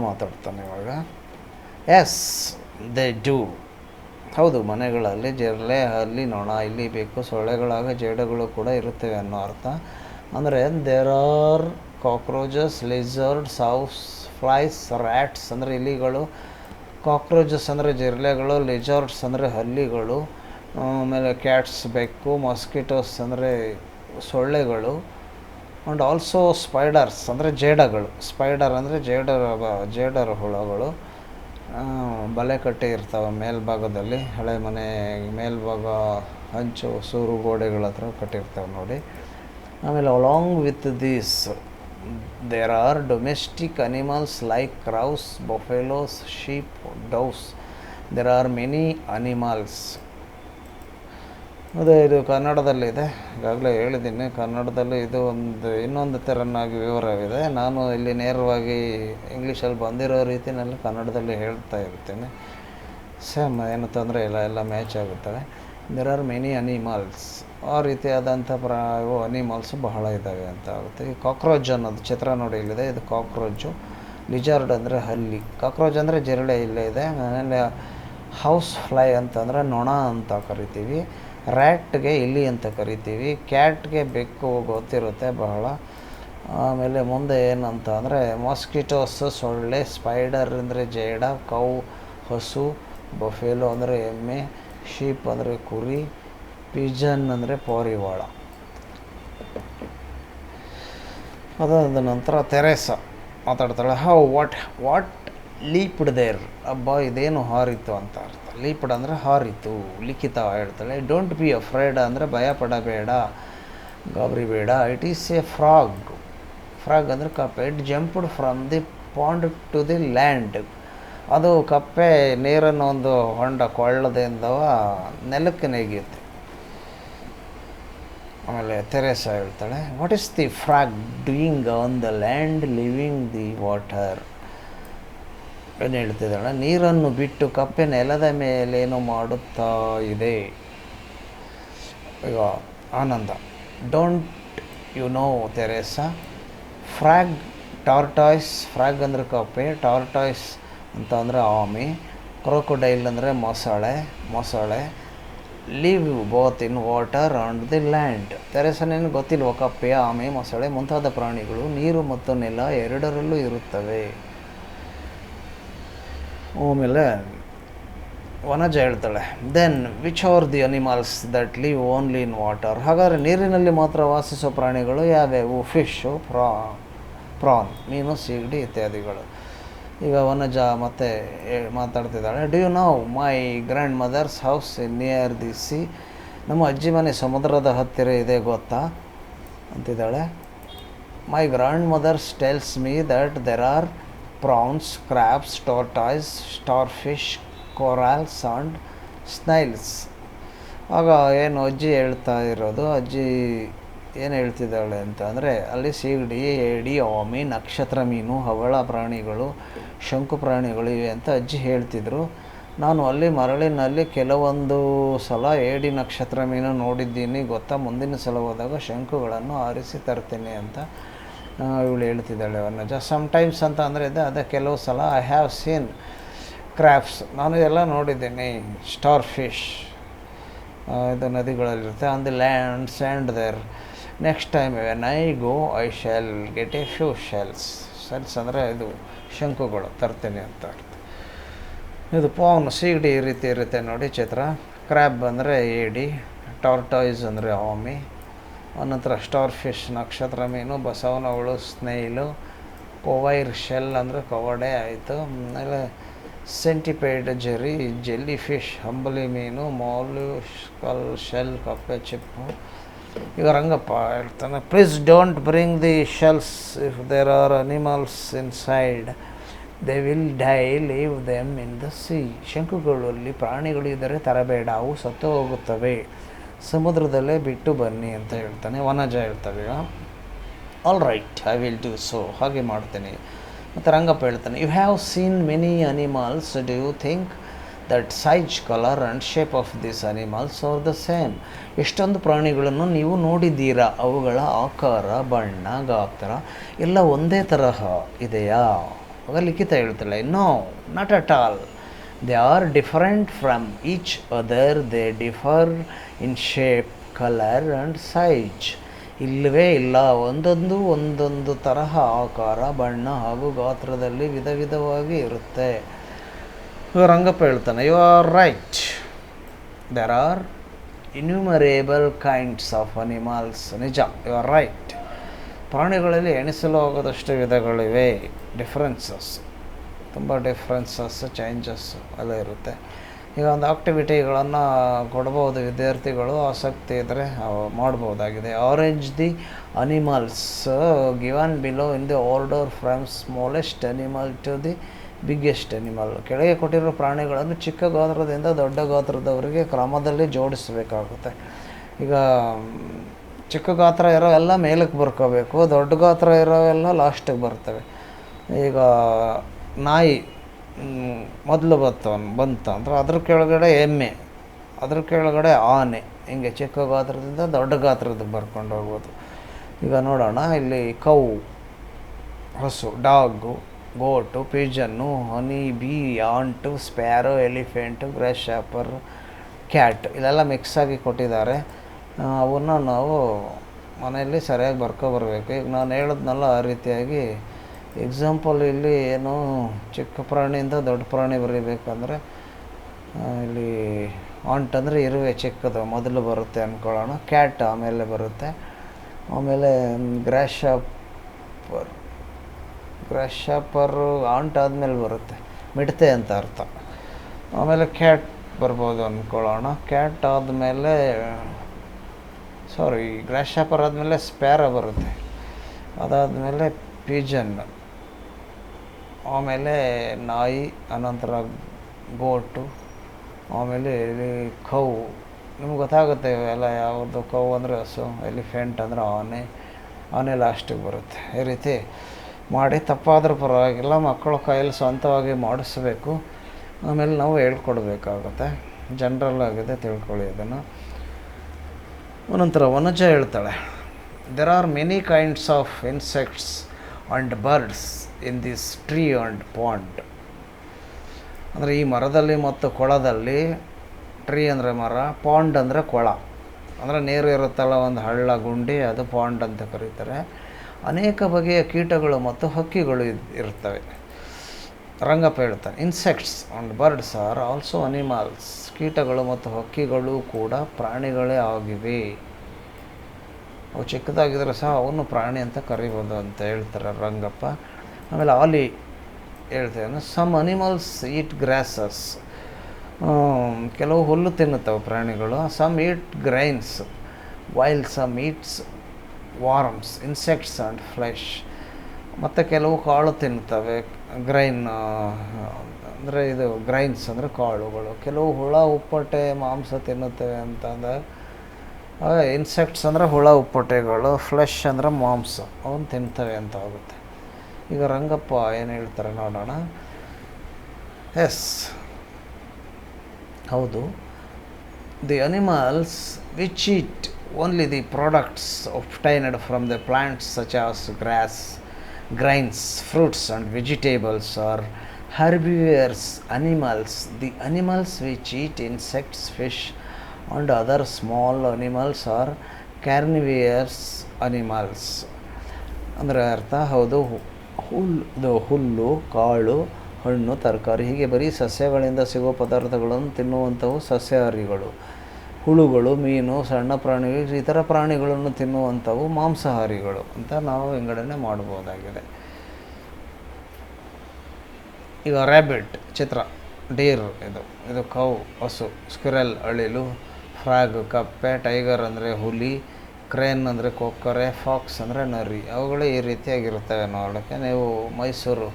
ಮಾತಾಡ್ತಾನೆ ಇವಾಗ. ಎಸ್ ದೇ ಡೂ, ಹೌದು ಮನೆಗಳಲ್ಲಿ ಜಿರಳೆ, ಹಲ್ಲಿ, ನೊಣ, ಇಲ್ಲಿ ಬೇಕು ಸೊಳ್ಳೆಗಳಾಗ ಜೇಡಗಳು ಕೂಡ ಇರುತ್ತವೆ ಅನ್ನೋ ಅರ್ಥ. ಅಂದರೆ there are cockroaches, lizards, house flies, rats ಅಂದರೆ ಇಲಿಗಳು, ಕಾಕ್ರೋಚಸ್ ಅಂದರೆ ಜಿರಳೆಗಳು, ಲಿಜರ್ಡ್ಸ್ ಅಂದರೆ ಹಲ್ಲಿಗಳು, ಆಮೇಲೆ ಕ್ಯಾಟ್ಸ್ ಬೆಕ್ಕು, ಮಾಸ್ಕಿಟೋಸ್ ಅಂದರೆ ಸೊಳ್ಳೆಗಳು, ಆ್ಯಂಡ್ ಆಲ್ಸೋ ಸ್ಪೈಡರ್ಸ್ ಅಂದರೆ ಜೇಡಗಳು. ಸ್ಪೈಡರ್ ಅಂದರೆ ಜೇಡರ ಹುಳಗಳು. ಬಲೆ ಕಟ್ಟಿ ಇರ್ತವೆ ಮೇಲ್ಭಾಗದಲ್ಲಿ, ಹಳೆ ಮನೆ ಮೇಲ್ಭಾಗ ಹಂಚು ಸೂರು ಗೋಡೆಗಳ ಹತ್ರ ಕಟ್ಟಿರ್ತವೆ ನೋಡಿ. ಆಮೇಲೆ along with these there are domestic animals like crows, buffaloes, sheep, doves. There are many animals. ಅದೇ ಇದು ಕನ್ನಡದಲ್ಲಿದೆ, ಈಗಾಗಲೇ ಹೇಳಿದ್ದೀನಿ. ಕನ್ನಡದಲ್ಲಿ ಇದು ಇನ್ನೊಂದು ಥರನಾಗಿ ವಿವರವಿದೆ. ನಾನು ಇಲ್ಲಿ ನೇರವಾಗಿ ಇಂಗ್ಲೀಷಲ್ಲಿ ಬಂದಿರೋ ರೀತಿಯಲ್ಲಿ ಕನ್ನಡದಲ್ಲಿ ಹೇಳ್ತಾ ಇರ್ತೀನಿ. ಸೇಮ್, ಏನು ತೊಂದರೆ ಇಲ್ಲ, ಎಲ್ಲ ಮ್ಯಾಚ್ ಆಗುತ್ತವೆ. ದೇರ್ ಆರ್ ಮೆನಿ ಅನಿಮಲ್ಸ್, ಆ ರೀತಿಯಾದಂಥ ಅನಿಮಲ್ಸು ಬಹಳ ಇದ್ದಾವೆ ಅಂತ ಆಗುತ್ತೆ. ಈ ಕಾಕ್ರೋಚ್ ಅನ್ನೋದು ಚಿತ್ರ ನೋಡಿ ಇಲ್ಲಿದೆ, ಇದು ಕಾಕ್ರೋಚು. ಲಿಜಾರ್ಡ್ ಅಂದರೆ ಹಲ್ಲಿ, ಕಾಕ್ರೋಚ್ ಅಂದರೆ ಜಿರಳೆ ಇಲ್ಲೇ ಇದೆ. ಆಮೇಲೆ ಹೌಸ್ ಫ್ಲೈ ಅಂತಂದರೆ ನೊಣ ಅಂತ ಕರಿತೀವಿ, ರ್ಯಾಟ್ಗೆ ಇಲಿ ಅಂತ ಕರಿತೀವಿ, ಕ್ಯಾಟ್ಗೆ ಬೆಕ್ಕು ಗೊತ್ತಿರುತ್ತೆ ಬಹಳ. ಆಮೇಲೆ ಮುಂದೆ ಏನಂತ ಅಂದರೆ ಮಾಸ್ಕಿಟೋಸ್ ಸೊಳ್ಳೆ, ಸ್ಪೈಡರ್ ಅಂದರೆ ಜೇಡ, ಕೌ ಹಸು, ಬಫೆಲೋ ಅಂದರೆ ಎಮ್ಮೆ, ಶೀಪ್ ಅಂದರೆ ಕುರಿ, ಪಿಜನ್ ಅಂದರೆ ಪಾರಿವಾಳ. ಅದಾದ ನಂತರ ತೆರೇಸಾ ಮಾತಾಡ್ತಾಳೆ. ವಾಟ್ ಲೀಪ್ಡ್ ದೇರ್, ಇದೇನು ಹಾರಿತು ಅಂತ ಅರ್ಥ. ಲೀಪ್ಡ್ ಅಂದರೆ ಹಾರಿತು, ಲಿಖಿತ ಹೇಳ್ತಾಳೆ. ಡೋಂಟ್ ಬಿ ಅಫ್ರೇಡ್ ಅಂದರೆ ಭಯ ಪಡಬೇಡ, ಗಾಬರಿ ಬೇಡ. ಇಟ್ ಈಸ್ ಎ ಫ್ರಾಗ್ ಅಂದರೆ ಕಪ್ಪೆ. It jumped from the pond to the land, ಅದು ಕಪ್ಪೆ ನೀರನ್ನು ಒಂದು ಕೊಳ್ಳದಿಂದವ ನೆಲಕ್ಕೆ ನೆಗೆಯುತ್ತೆ. ಆಮೇಲೆ ತೆರೇಸಾ ಹೇಳ್ತಾಳೆ. What is the frog doing on the land living the water. ಏನು ಹೇಳ್ತಿದ್ದಾಳೆ, ನೀರನ್ನು ಬಿಟ್ಟು ಕಪ್ಪೆ ನೆಲದ ಮೇಲೇನು ಮಾಡುತ್ತಾ ಇದೆ. ಈಗ Ananda, don't you know Teresa, frog tortoise, frog ಅಂದರೆ ಕಪ್ಪೆ, ಟಾರ್ಟಾಯ್ಸ್ ಅಂತ ಅಂದರೆ ಆಮೆ, ಕ್ರೊಕೊಡೈಲ್ ಅಂದರೆ ಮೊಸಳೆ, live both in water on the land. ತೆರೇಸನೇನು ಗೊತ್ತಿಲ್ವ, ಕಪ್ಪೆ, ಆಮೆ, ಮೊಸಳೆ ಮುಂತಾದ ಪ್ರಾಣಿಗಳು ನೀರು ಮತ್ತು ನೆಲ ಎರಡರಲ್ಲೂ ಇರುತ್ತವೆ. ಆಮೇಲೆ ವನಜ ಹೇಳ್ತಾಳೆ, then which are the animals that live only in water. ಹಾಗಾದರೆ ನೀರಿನಲ್ಲಿ ಮಾತ್ರ ವಾಸಿಸೋ ಪ್ರಾಣಿಗಳು ಯಾವ್ಯಾವು? ಫಿಶು, ಪ್ರಾನ್, ಮೀನು, ಸೀಗಡಿ ಇತ್ಯಾದಿಗಳು. ಈಗ ವನಜ ಮತ್ತೆ ಮಾತಾಡ್ತಿದ್ದಾಳೆ, do you know my grandmother's house near the sea. ನಮ್ಮ ಅಜ್ಜಿ ಮನೆ ಸಮುದ್ರದ ಹತ್ತಿರ ಇದೆ ಗೊತ್ತಾ ಅಂತಿದ್ದಾಳೆ. My grandmother's tells me that there are prawns, crabs, tortoise, starfish, corals and snails. ಆಗ ಏನು ಅಜ್ಜಿ ಹೇಳ್ತಾ ಇರೋದು, ಅಜ್ಜಿ ಏನು ಹೇಳ್ತಿದ್ದಾಳೆ ಅಂತ ಅಂದರೆ, ಅಲ್ಲಿ ಸೀಗಡಿ, ಏಡಿ, ಆಮೆ, ನಕ್ಷತ್ರ ಮೀನು, ಹವಳ ಪ್ರಾಣಿಗಳು, ಶಂಕು ಪ್ರಾಣಿಗಳು ಇವೆ ಅಂತ ಅಜ್ಜಿ ಹೇಳ್ತಿದ್ರು. ನಾನು ಅಲ್ಲಿ ಮರಳಿನಲ್ಲಿ ಕೆಲವೊಂದು ಸಲ ಏಡಿ, ನಕ್ಷತ್ರ ಮೀನು ನೋಡಿದ್ದೀನಿ ಗೊತ್ತಾ. ಮುಂದಿನ ಸಲ ಹೋದಾಗ ಶಂಕುಗಳನ್ನು ಆರಿಸಿ ತರ್ತೇನೆ ಅಂತ ಇವಳು ಹೇಳ್ತಿದ್ದಾಳೆ ವನಜ. ಸಮ್ಟೈಮ್ಸ್ ಅಂತ ಅಂದರೆ ಅದೇ ಕೆಲವು ಸಲ. ಐ ಹ್ಯಾವ್ ಸೀನ್ ಕ್ರ್ಯಾಬ್ಸ್, ನಾನು ಎಲ್ಲ ನೋಡಿದ್ದೀನಿ. ಸ್ಟಾರ್ ಫಿಶ್, ಇದು ನದಿಗಳಲ್ಲಿರುತ್ತೆ. On the land sand there. Next time when I go I shall get a few shells. Shells ಅಂದರೆ ಇದು ಶಂಕುಗಳು ತರ್ತೇನೆ ಅಂತ ಅರ್ಥ. ಇದು ಪಾನ್, ಸೀಗಡಿ ಈ ರೀತಿ ಇರುತ್ತೆ ನೋಡಿ ಚಿತ್ರ. ಕ್ರ್ಯಾಬ್ ಅಂದರೆ ಏಡಿ, ಟಾರ್ಟಾಯ್ಸ್ ಅಂದರೆ ಆಮೆ, ಅನಂತರ ಸ್ಟಾರ್ ಫಿಶ್ ನಕ್ಷತ್ರ ಮೀನು, ಬಸವನಹುಳು ಸ್ನೇಯ್ಲು, ಕೊವೈರ್ ಶೆಲ್ ಅಂದರೆ ಕವಡೆ ಆಯಿತು. ಆಮೇಲೆ ಸೆಂಟಿಪೈಡ್ ಜೆಲ್ಲಿ ಫಿಶ್ ಅಂಬಲಿ ಮೀನು, ಮಾಲ್ಯುಸ್ಕಲ್ ಶೆಲ್ ಕಪ್ಪೆ ಚಿಪ್ಪು. ಈಗ ರಂಗಪ್ಪ ಹೇಳ್ತಾನೆ, please don't bring the shells if there are animals inside, they will die, leave them in the sea. ಶಂಕುಗಳಲ್ಲಿ ಪ್ರಾಣಿಗಳು ಇದ್ದರೆ ತರಬೇಡ, ಅವು ಸತ್ತು ಹೋಗುತ್ತವೆ, ಸಮುದ್ರದಲ್ಲೇ ಬಿಟ್ಟು ಬನ್ನಿ ಅಂತ ಹೇಳ್ತಾನೆ. ವನಜ ಹೇಳ್ತವೆ, all right I will do so, ಹಾಗೆ ಮಾಡ್ತೇನೆ. ಮತ್ತು ರಂಗಪ್ಪ ಹೇಳ್ತಾನೆ, you have seen many animals, do you think that size, colour and shape of this animals are the same. ಎಷ್ಟೊಂದು ಪ್ರಾಣಿಗಳನ್ನು ನೀವು ನೋಡಿದ್ದೀರಾ, ಅವುಗಳ ಆಕಾರ, ಬಣ್ಣ, ಗಾತ್ರ ಎಲ್ಲ ಒಂದೇ ತರಹ ಇದೆಯಾ? ಆಗ ಲಿಖಿತ ಹೇಳ್ತಾಳೆ, no not at all, they are different from each other, they differ in shape, colour and size. ಇಲ್ಲವೇ ಇಲ್ಲ, ಒಂದೊಂದು ತರಹ ಆಕಾರ, ಬಣ್ಣ ಹಾಗೂ ಗಾತ್ರದಲ್ಲಿ ವಿಧ ವಿಧವಾಗಿ ಇರುತ್ತೆ. ರಂಗಪ್ಪ ಹೇಳ್ತಾನೆ, you are right, there are innumerable kinds of animals. ನಿಜ, ಯು ಆರ್ ರೈಟ್, ಪ್ರಾಣಿಗಳಲ್ಲಿ ಎಣಿಸಲು ಹೋಗೋದಷ್ಟು ವಿಧಗಳಿವೆ. ಡಿಫ್ರೆನ್ಸಸ್, ತುಂಬ ಡಿಫ್ರೆನ್ಸಸ್, ಚೇಂಜಸ್ ಎಲ್ಲ ಇರುತ್ತೆ. ಈಗ ಒಂದು ಆಕ್ಟಿವಿಟಿಗಳನ್ನು ಕೊಡ್ಬೋದು, ವಿದ್ಯಾರ್ಥಿಗಳು ಆಸಕ್ತಿ ಇದ್ದರೆ ಮಾಡ್ಬೋದಾಗಿದೆ. Arrange the animals given below in the order from smallest animal to the biggest animal. ಕೆಳಗೆ ಕೊಟ್ಟಿರೋ ಪ್ರಾಣಿಗಳನ್ನು ಚಿಕ್ಕ ಗಾತ್ರದಿಂದ ದೊಡ್ಡ ಗಾತ್ರದವರೆಗೆ ಕ್ರಮದಲ್ಲಿ ಜೋಡಿಸಬೇಕಾಗುತ್ತೆ. ಈಗ ಚಿಕ್ಕ ಗಾತ್ರ ಇರೋವೆಲ್ಲ ಮೇಲಕ್ಕೆ ಬರ್ಕೋಬೇಕು, ದೊಡ್ಡ ಗಾತ್ರ ಇರೋವೆಲ್ಲ ಲಾಸ್ಟಿಗೆ ಬರ್ತವೆ. ಈಗ ನಾಯಿ ಮೊದಲು ಬಂತು ಅಂದರೆ ಅದ್ರ ಕೆಳಗಡೆ ಎಮ್ಮೆ, ಅದ್ರ ಕೆಳಗಡೆ ಆನೆ, ಹಿಂಗೆ ಚಿಕ್ಕ ಗಾತ್ರದಿಂದ ದೊಡ್ಡ ಗಾತ್ರದ ಬರ್ಕೊಂಡು ಹೋಗ್ಬೋದು. ಈಗ ನೋಡೋಣ, ಇಲ್ಲಿ ಕೌ ಹಸು, dog, goat, pigeon, honey bee, ant, sparrow, elephant, grasshopper, cat ಇದೆಲ್ಲ ಮಿಕ್ಸಾಗಿ ಕೊಟ್ಟಿದ್ದಾರೆ. ಅವನ್ನ ನಾವು ಮನೆಯಲ್ಲಿ ಸರಿಯಾಗಿ ಬರ್ಕೊಬರ್ಬೇಕು. ಈಗ ನಾನು ಹೇಳಿದ್ನಲ್ಲ ಆ ರೀತಿಯಾಗಿ ಎಕ್ಸಾಂಪಲ್ ಇಲ್ಲಿ ಏನು ಚಿಕ್ಕ ಪ್ರಾಣಿಯಿಂದ ದೊಡ್ಡ ಪ್ರಾಣಿ ಬರೀಬೇಕಂದ್ರೆ ಇಲ್ಲಿ ಆಂಟ್ ಅಂದರೆ ಇರುವೆ ಚಿಕ್ಕದು ಮೊದಲು ಬರುತ್ತೆ ಅಂದ್ಕೊಳ್ಳೋಣ, ಕ್ಯಾಟ್ ಆಮೇಲೆ ಬರುತ್ತೆ, ಆಮೇಲೆ ಗ್ರಾಸ್ ಶಾಪರು ಆಂಟ್ ಆದಮೇಲೆ ಬರುತ್ತೆ, ಮಿಡತೆ ಅಂತ ಅರ್ಥ. ಆಮೇಲೆ ಕ್ಯಾಟ್ ಬರ್ಬೋದು ಅಂದ್ಕೊಳ್ಳೋಣ, ಕ್ಯಾಟ್ ಆದಮೇಲೆ ಗ್ರಾಸ್ ಶಾಪರ್ ಆದಮೇಲೆ ಸ್ಪ್ಯಾರೋ ಬರುತ್ತೆ, ಅದಾದಮೇಲೆ ಪಿಜನ್, ಆಮೇಲೆ ನಾಯಿ, ಅನಂತರ ಗೋಟು, ಆಮೇಲೆ ಕೌ. ನಿಮ್ಗೆ ಗೊತ್ತಾಗುತ್ತೆ ಇವೆಲ್ಲ ಯಾವುದು. ಕೌ ಅಂದರೆ ಹಸು, ಎಲಿಫೆಂಟ್ ಅಂದರೆ ಆನೆ ಲಾಸ್ಟಿಗೆ ಬರುತ್ತೆ. ಈ ರೀತಿ ಮಾಡಿ ತಪ್ಪಾದರೂ ಪರವಾಗಿಲ್ಲ, ಮಕ್ಕಳ ಕೈಯಲ್ಲಿ ಸ್ವಂತವಾಗಿ ಮಾಡಿಸ್ಬೇಕು. ಆಮೇಲೆ ನಾವು ಹೇಳ್ಕೊಡ್ಬೇಕಾಗುತ್ತೆ. ಜನರಲ್ ಆಗಿದೆ, ತಿಳ್ಕೊಳ್ಳಿ ಅದನ್ನು. ಅನಂತರ ವನಜ ಹೇಳ್ತಾಳೆ, there are many kinds of insects and birds in this tree and pond. ಅಂದರೆ ಈ ಮರದಲ್ಲಿ ಮತ್ತು ಕೊಳದಲ್ಲಿ, ಟ್ರೀ ಅಂದರೆ ಮರ, ಪಾಂಡ್ ಅಂದರೆ ಕೊಳ, ಅಂದರೆ ನೀರು ಇರುತ್ತಲ್ಲ ಒಂದು ಹಳ್ಳ ಗುಂಡಿ, ಅದು ಪಾಂಡ್ ಅಂತ ಕರೀತಾರೆ. ಅನೇಕ ಬಗೆಯ ಕೀಟಗಳು ಮತ್ತು ಹಕ್ಕಿಗಳು ಇರ್ತವೆ. ರಂಗಪ್ಪ ಹೇಳ್ತಾನೆ, insects and birds are also animals. ಕೀಟಗಳು ಮತ್ತು ಹಕ್ಕಿಗಳು ಕೂಡ ಪ್ರಾಣಿಗಳೇ ಆಗಿವೆ. ಅವು ಚಿಕ್ಕದಾಗಿದ್ದರೆ ಸಹ ಅವನ್ನು ಪ್ರಾಣಿ ಅಂತ ಕರಿಬೋದು ಅಂತ ಹೇಳ್ತಾರೆ ರಂಗಪ್ಪ. ಆಮೇಲೆ ಆಲಿ ಹೇಳ್ತೇನೆ, ಸಮ್ ಅನಿಮಲ್ಸ್ ಈಟ್ ಗ್ರಾಸಸ್. ಕೆಲವು ಹುಲ್ಲು ತಿನ್ನುತ್ತವೆ ಪ್ರಾಣಿಗಳು. Some eat grains while some eats worms, insects and flesh. ಮತ್ತು ಕೆಲವು ಕಾಳು ತಿನ್ನುತ್ತವೆ. ಗ್ರೈನ್ ಅಂದರೆ ಇದು ಗ್ರೈನ್ಸ್ ಅಂದರೆ ಕಾಳುಗಳು. ಕೆಲವು ಹುಳ ಉಪ್ಪಟೆ ಮಾಂಸ ತಿನ್ನುತ್ತವೆ ಅಂತಂದರೆ ಇನ್ಸೆಕ್ಟ್ಸ್ ಅಂದರೆ ಹುಳ ಉಪ್ಪಟೆಗಳು, ಫ್ಲೆಶ್ ಅಂದರೆ ಮಾಂಸ, ಅವನು ತಿಂತವೆ ಅಂತ ಆಗುತ್ತೆ. ಈಗ ರಂಗಪ್ಪ ಏನು ಹೇಳ್ತಾರೆ ನೋಡೋಣ. ಎಸ್, ಹೌದು. The animals which eat only the products obtained from the plants such as grass, grains, fruits and vegetables are herbivores animals. The animals which eat insects, fish and other small animals are carnivorous animals. ಅಂದರೆ ಅರ್ಥ, ಹೌದು, ಹುಲ್ಲು, ಕಾಳು, ಹಣ್ಣು, ತರಕಾರಿ ಹೀಗೆ ಬರೀ ಸಸ್ಯಗಳಿಂದ ಸಿಗೋ ಪದಾರ್ಥಗಳನ್ನು ತಿನ್ನುವಂಥವು ಸಸ್ಯಾಹಾರಿಗಳು. ಹುಳುಗಳು, ಮೀನು, ಸಣ್ಣ ಪ್ರಾಣಿಗಳು, ಇತರ ಪ್ರಾಣಿಗಳನ್ನು ತಿನ್ನುವಂಥವು ಮಾಂಸಾಹಾರಿಗಳು ಅಂತ ನಾವು ವಿಂಗಡಣೆ ಮಾಡ್ಬೋದಾಗಿದೆ. ಈಗ ರ್ಯಾಬಿಟ್ ಚಿತ್ರ, ಡೀರ್ ಇದು ಕೌ ಹಸು, ಸ್ಕ್ವಿರೆಲ್ ಅಳಿಲು, ಫ್ರಾಗ್ ಕಪ್ಪೆ, ಟೈಗರ್ ಅಂದರೆ ಹುಲಿ, ಕ್ರೇನ್ ಅಂದರೆ ಕೊಕ್ಕರೆ, ಫಾಕ್ಸ್ ಅಂದರೆ ನರಿ. ಅವುಗಳು ಈ ರೀತಿಯಾಗಿರ್ತವೆ ನೋಡೋಕ್ಕೆ. ನೀವು ಮೈಸೂರು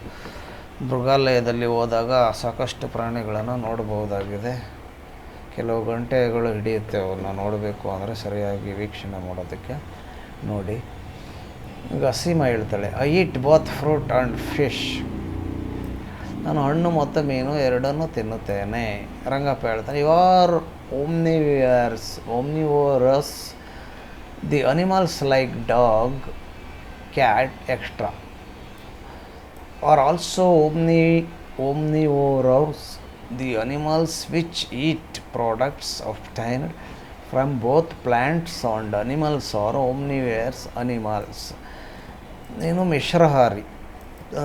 ಮೃಗಾಲಯದಲ್ಲಿ ಹೋದಾಗ ಸಾಕಷ್ಟು ಪ್ರಾಣಿಗಳನ್ನು ನೋಡಬಹುದಾಗಿದೆ. ಕೆಲವು ಗಂಟೆಗಳು ಹಿಡಿಯುತ್ತೆ ಅವನ್ನ ನೋಡಬೇಕು ಅಂದರೆ ಸರಿಯಾಗಿ ವೀಕ್ಷಣೆ ಮಾಡೋದಕ್ಕೆ. ನೋಡಿ, ಈಗ ಸೀಮಾ ಹೇಳ್ತಾಳೆ, I eat both fruit and fish. ನಾನು ಹಣ್ಣು ಮತ್ತು ಮೀನು ಎರಡನ್ನೂ ತಿನ್ನುತ್ತೇನೆ. ರಂಗಪ್ಪ ಹೇಳ್ತಾನೆ, you are omnivorous. The animals like dog, cat, extra are also omnivorous. The animals which eat products obtained from both plants and animals are omnivorous animals. ನೀನು ಮಿಶ್ರಹಾರಿ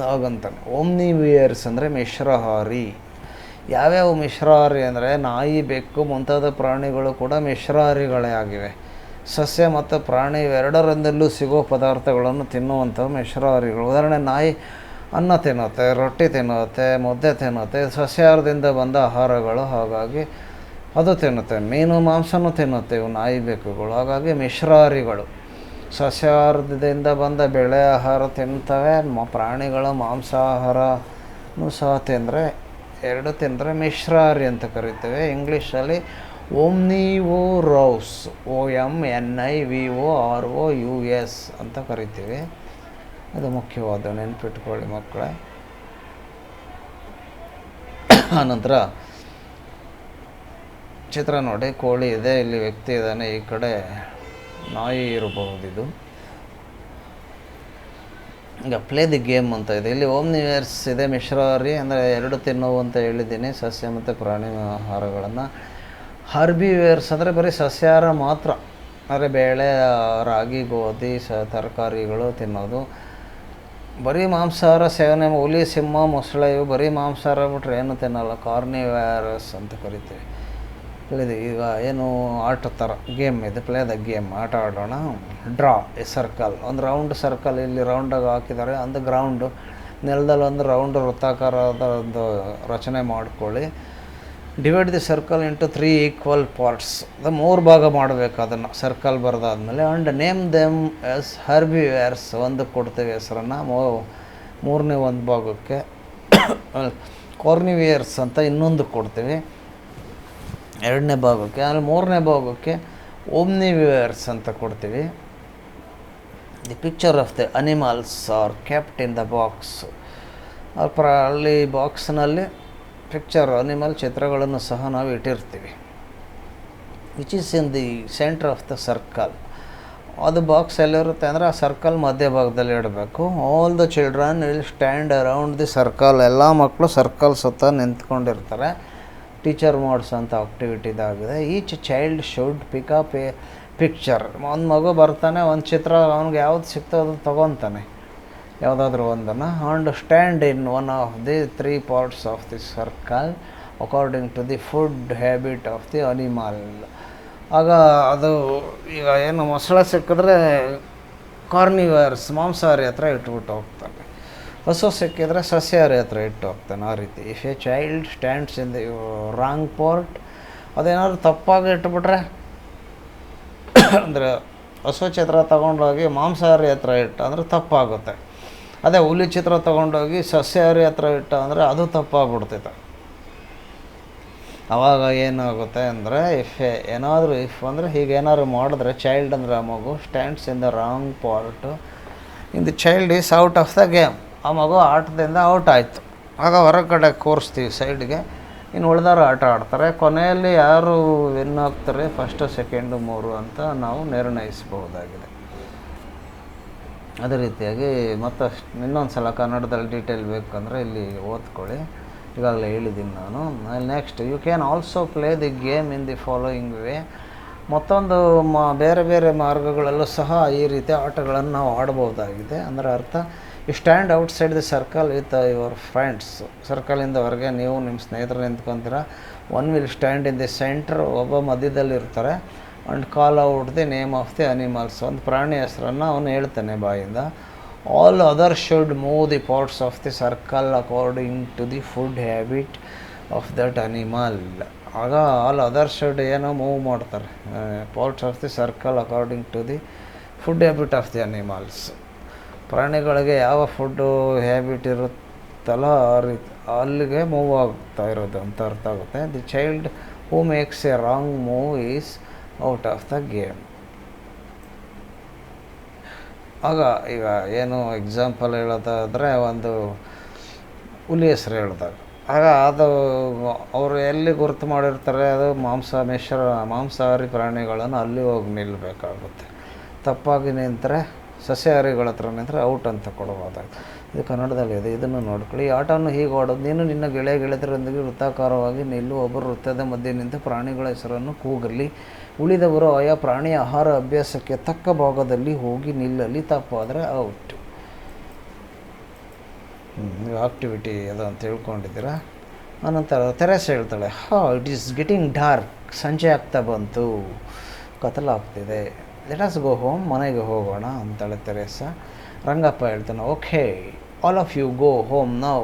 ಹಾಗಂತಾನೆ. ಓಮ್ನಿವಿಯರ್ಸ್ ಅಂದರೆ ಮಿಶ್ರಹಾರಿ. ಯಾವ್ಯಾವ ಮಿಶ್ರಹಾರಿ ಅಂದರೆ ನಾಯಿ, ಬೆಕ್ಕು ಮುಂತಾದ ಪ್ರಾಣಿಗಳು ಕೂಡ ಮಿಶ್ರಹಾರಿಗಳೇ ಆಗಿವೆ. ಸಸ್ಯ ಮತ್ತು ಪ್ರಾಣಿ ಇವೆರಡರಿಂದಲೂ ಸಿಗೋ ಪದಾರ್ಥಗಳನ್ನು ತಿನ್ನುವಂಥವು ಮಿಶ್ರಹಾರಿಗಳು. ಉದಾಹರಣೆ, ನಾಯಿ ಅನ್ನ ತಿನ್ನುತ್ತೆ, ರೊಟ್ಟಿ ತಿನ್ನುತ್ತೆ, ಮುದ್ದೆ ತಿನ್ನುತ್ತೆ, ಸಸ್ಯಾಹಾರದಿಂದ ಬಂದ ಆಹಾರಗಳು, ಹಾಗಾಗಿ ಅದು ತಿನ್ನುತ್ತೆ. ಮೀನು ಮಾಂಸನೂ ತಿನ್ನುತ್ತೆ ಇವು ನಾಯಿ ಬೆಕ್ಕುಗಳು, ಹಾಗಾಗಿ ಮಿಶ್ರಹಾರಿಗಳು. ಸಸ್ಯಾಹಾರದಿಂದ ಬಂದ ಬೆಳೆ ಆಹಾರ ತಿಂತವೆ, ಪ್ರಾಣಿಗಳ ಮಾಂಸಾಹಾರನೂ ಸಹ ಎರಡು ತಿಂದರೆ ಮಿಶ್ರಹಾರಿ ಅಂತ ಕರಿತೇವೆ. ಇಂಗ್ಲೀಷಲ್ಲಿ ಓಮ್ನಿವೋರಸ್, OMNIVOROUS ಅಂತ ಕರಿತೀವಿ. ಅದು ಮುಖ್ಯವಾದ, ನೆನ್ಪಿಟ್ಕೊಳ್ಳಿ ಮಕ್ಕಳೇ. ಆನಂತರ ಚಿತ್ರ ನೋಡಿ, ಕೋಳಿ ಇದೆ, ಇಲ್ಲಿ ವ್ಯಕ್ತಿ ಇದ್ದಾನೆ, ಈ ಕಡೆ ನಾಯಿ ಇರಬಹುದಿದು. ಈಗ ಪ್ಲೇ ದಿ ಗೇಮ್ ಅಂತ ಇದೆ. ಇಲ್ಲಿ ಓಮ್ನಿವೇರ್ಸ್ ಇದೆ, ಮಿಶ್ರಹಾರಿ ಅಂದರೆ ಎರಡು ತಿನ್ನೋವು ಅಂತ ಹೇಳಿದ್ದೀನಿ, ಸಸ್ಯ ಮತ್ತು ಪ್ರಾಣಿ ಆಹಾರಗಳನ್ನು. ಹರ್ಬಿವೇರ್ಸ್ ಅಂದರೆ ಬರೀ ಸಸ್ಯಾಹಾರ ಮಾತ್ರ, ಅಂದರೆ ಬೇಳೆ, ರಾಗಿ, ಗೋಧಿ, ತರಕಾರಿಗಳು ತಿನ್ನೋದು. ಬರೀ ಮಾಂಸಾಹಾರ ಸೇವನೆ, ಹುಲಿ, ಸಿಂಹ, ಮೊಸಳೆ ಇವು ಬರೀ ಮಾಂಸಾಹಾರ ಬಿಟ್ರೆ ಏನು ತಿನ್ನಲ್ಲ, ಕಾರ್ನಿವೇರಸ್ ಅಂತ ಕರಿತೀವಿ. ಈಗ ಏನು ಆಟ ಥರ ಗೇಮ್ ಇದೆ, ಪ್ಲೇ ದ ಗೇಮ್, ಆಟ ಆಡೋಣ. ಡ್ರಾ ಎ ಸರ್ಕಲ್, ಒಂದು ರೌಂಡ್ ಸರ್ಕಲ್ ಇಲ್ಲಿ ರೌಂಡಾಗಿ ಹಾಕಿದ್ದಾರೆ. ಒಂದು ಗ್ರೌಂಡು ನೆಲದಲ್ಲಿ ಒಂದು ರೌಂಡ್ ವೃತ್ತಾಕಾರದ ಒಂದು ರಚನೆ ಮಾಡ್ಕೊಳ್ಳಿ. Divide the circle into 3 equal parts. ಅದು 3 ಭಾಗ ಮಾಡಬೇಕು ಅದನ್ನು, ಸರ್ಕಲ್ ಬರೆದಾದ್ಮೇಲೆ. And name them as herbivores, ಒಂದು ಕೊಡ್ತೇವೆ ಹೆಸರನ್ನು, ಮೂರನೇ ಒಂದು ಭಾಗಕ್ಕೆ. ಕಾರ್ನಿವೇರ್ಸ್ ಅಂತ ಇನ್ನೊಂದು ಕೊಡ್ತೀವಿ ಎರಡನೇ ಭಾಗಕ್ಕೆ. ಆಮೇಲೆ ಮೂರನೇ ಭಾಗಕ್ಕೆ ಓಮ್ನಿವೇರ್ಸ್ ಅಂತ ಕೊಡ್ತೀವಿ. The picture of the animals are kept in the box. ಅಲ್ಲಿ ಬಾಕ್ಸ್ನಲ್ಲಿ ಪಿಕ್ಚರ್, ಅನಿಮಲ್ ಚಿತ್ರಗಳನ್ನು ಸಹ ನಾವು ಇಟ್ಟಿರ್ತೀವಿ. Which is in the centre of the circle. ಅದು ಬಾಕ್ಸ್ ಎಲ್ಲಿರುತ್ತೆ ಅಂದರೆ ಆ ಸರ್ಕಲ್ ಮಧ್ಯಭಾಗದಲ್ಲಿ ಇಡಬೇಕು. All the children will stand around the circle. ಎಲ್ಲ ಮಕ್ಕಳು ಸರ್ಕಲ್ ಸುತ್ತ ನಿಂತ್ಕೊಂಡಿರ್ತಾರೆ. ಟೀಚರ್ ಮಾಡಿಸೋಂಥ ಆಕ್ಟಿವಿಟಿದಾಗಿದೆ. Each child should pick up a picture. ಒಂದು ಮಗು ಬರ್ತಾನೆ, ಒಂದು ಚಿತ್ರ ಅವ್ನಿಗೆ ಯಾವ್ದು ಸಿಗ್ತೋ ಅದು ತೊಗೊತಾನೆ, ಯಾವುದಾದ್ರೂ ಒಂದನ್ನು. And stand in one of the 3 parts of the circle according to the food habit of the animal. ಆಗ ಅದು ಈಗ ಏನು ಮೊಸಳೆ ಸಿಕ್ಕಿದ್ರೆ ಕಾರ್ನಿವರ್ಸ್ ಮಾಂಸಾಹಾರಿ ಹತ್ರ ಇಟ್ಬಿಟ್ಟು ಹೋಗ್ತಾನೆ, ಹಸು ಸಿಕ್ಕಿದ್ರೆ ಸಸ್ಯಾಹಾರಿ ಹತ್ರ ಇಟ್ಟು ಹೋಗ್ತಾನೆ. ಆ ರೀತಿ if a child stands in the wrong part, ಅದೇನಾದ್ರು ತಪ್ಪಾಗಿ ಇಟ್ಬಿಟ್ರೆ ಅಂದರೆ ಹಸು ಚಿತ್ರ ತೊಗೊಂಡೋಗಿ ಮಾಂಸಾಹಾರಿ ಹತ್ರ ಇಟ್ಟ ಅಂದರೆ ತಪ್ಪಾಗುತ್ತೆ. ಅದೇ ಹುಲಿ ಚಿತ್ರ ತೊಗೊಂಡೋಗಿ ಸಸ್ಯಾಹಾರಿ ಹತ್ರ ಇಟ್ಟ ಅಂದರೆ ಅದು ತಪ್ಪಾಗ್ಬಿಡ್ತೈತೆ. ಆವಾಗ ಏನಾಗುತ್ತೆ ಅಂದರೆ ಇಫ್ ಅಂದರೆ ಹೀಗೇನಾದ್ರು ಮಾಡಿದ್ರೆ ಚೈಲ್ಡ್ ಅಂದರೆ ಆ ಮಗು stands in the wrong part in the child is out of the game. ಆ ಮಗು ಆಟದಿಂದ ಔಟ್ ಆಯಿತು. ಆಗ ಹೊರಗಡೆ ಕೂರಿಸ್ತೀವಿ ಸೈಡ್ಗೆ, ಇನ್ನು ಉಳಿದವರು ಆಟ ಆಡ್ತಾರೆ. ಕೊನೆಯಲ್ಲಿ ಯಾರು ವಿನ್ ಆಗ್ತಾರೆ, ಫಸ್ಟು ಸೆಕೆಂಡು 3 ಅಂತ ನಾವು ನಿರ್ಣಯಿಸಬಹುದಾಗಿದೆ. ಅದೇ ರೀತಿಯಾಗಿ ಮತ್ತು ಇನ್ನೊಂದು ಸಲ ಕನ್ನಡದಲ್ಲಿ ಡೀಟೇಲ್ ಬೇಕಂದರೆ ಇಲ್ಲಿ ಓದ್ಕೊಳ್ಳಿ, ಈಗಾಗಲೇ ಹೇಳಿದ್ದೀನಿ ನಾನು. Next you can also play the game in the following way. ಮತ್ತೊಂದು ಬೇರೆ ಬೇರೆ ಮಾರ್ಗಗಳಲ್ಲೂ ಸಹ ಈ ರೀತಿ ಆಟಗಳನ್ನು ನಾವು ಆಡ್ಬೋದಾಗಿದೆ. ಅಂದರೆ ಅರ್ಥ, you stand outside the circle with your friends. ಸರ್ಕಲಿಂದ ಹೊರಗೆ ನೀವು ನಿಮ್ಮ ಸ್ನೇಹಿತರು ನಿಂತ್ಕೊತೀರ. One will stand in the centre, ಒಬ್ಬ ಮಧ್ಯದಲ್ಲಿರ್ತಾರೆ. And call out the name of the animals. ಒಂದು ಪ್ರಾಣಿ ಹೆಸರನ್ನು ಅವನು ಹೇಳ್ತಾನೆ ಬಾಯಿಂದ. All other should move the parts of the circle according to the food habit of that animal. ಆಗ all other should ಏನೋ ಮೂವ್ ಮಾಡ್ತಾರೆ, parts of the circle according to the food habit of the animals. ಪ್ರಾಣಿಗಳಿಗೆ ಯಾವ food habit ಇರುತ್ತಲ್ಲ ಆ ರೀತಿ ಅಲ್ಲಿಗೆ move ಆಗ್ತಾ ಇರೋದು ಅಂತ ಅರ್ಥ ಆಗುತ್ತೆ. The child who makes A wrong move is out of the game. ಆಗ ಈಗ ಏನು ಎಕ್ಸಾಂಪಲ್ ಹೇಳೋದಾದರೆ, ಒಂದು ಹುಲಿ ಹೆಸರು ಹೇಳಿದಾಗ ಆಗ ಅದು ಅವರು ಎಲ್ಲಿ ಗುರುತು ಮಾಡಿರ್ತಾರೆ, ಅದು ಮಾಂಸಾಹಾರಿ ಪ್ರಾಣಿಗಳನ್ನು ಅಲ್ಲಿ ಹೋಗಿ ನಿಲ್ಲಬೇಕಾಗುತ್ತೆ. ತಪ್ಪಾಗಿ ನಿಂತರೆ ಸಸ್ಯಾಹಾರಿಗಳ ಹತ್ರ ನಿಂತರೆ ಔಟ್ ಅಂತ ಕೊಡಬಹುದಾಗುತ್ತೆ. ಇದು ಕನ್ನಡದಲ್ಲಿ ಇದೆ, ಇದನ್ನು ನೋಡ್ಕೊಳ್ಳಿ. ಈ ಆಟವನ್ನು ಹೀಗೆ ಆಡೋದು, ನೀನು ನಿನ್ನ ಗೆಳೆಯರೊಂದಿಗೆ ವೃತ್ತಾಕಾರವಾಗಿ ನಿಲ್ಲು. ಒಬ್ಬರು ವೃತ್ತದ ಮಧ್ಯೆ ನಿಂತು ಪ್ರಾಣಿಗಳ ಹೆಸರನ್ನು ಕೂಗಲಿ. ಉಳಿದವರು ಆಯಾ ಪ್ರಾಣಿಯ ಆಹಾರ ಅಭ್ಯಾಸಕ್ಕೆ ತಕ್ಕ ಭಾಗದಲ್ಲಿ ಹೋಗಿ ನಿಲ್ಲಲಿ. ತಪ್ಪಾದರೆ ಔಟ್. ನೀವು ಆಕ್ಟಿವಿಟಿ ಅದು ಅಂತ ತಿಳ್ಕೊಂಡಿದ್ದೀರಾ. ಆನಂತರ ತೆರೆಸ ಹೇಳ್ತಾಳೆ, ಇಟ್ ಈಸ್ ಗೆಟಿಂಗ್ ಡಾರ್ಕ್. ಸಂಜೆ ಆಗ್ತಾ ಬಂತು, ಕತ್ತಲಾಗ್ತಿದೆ. Let us go home. ಮನೆಗೆ ಹೋಗೋಣ ಅಂತಾಳೆ ತೆರೆಸ. ರಂಗಪ್ಪ ಹೇಳ್ತಾನೆ, okay all of you go home now.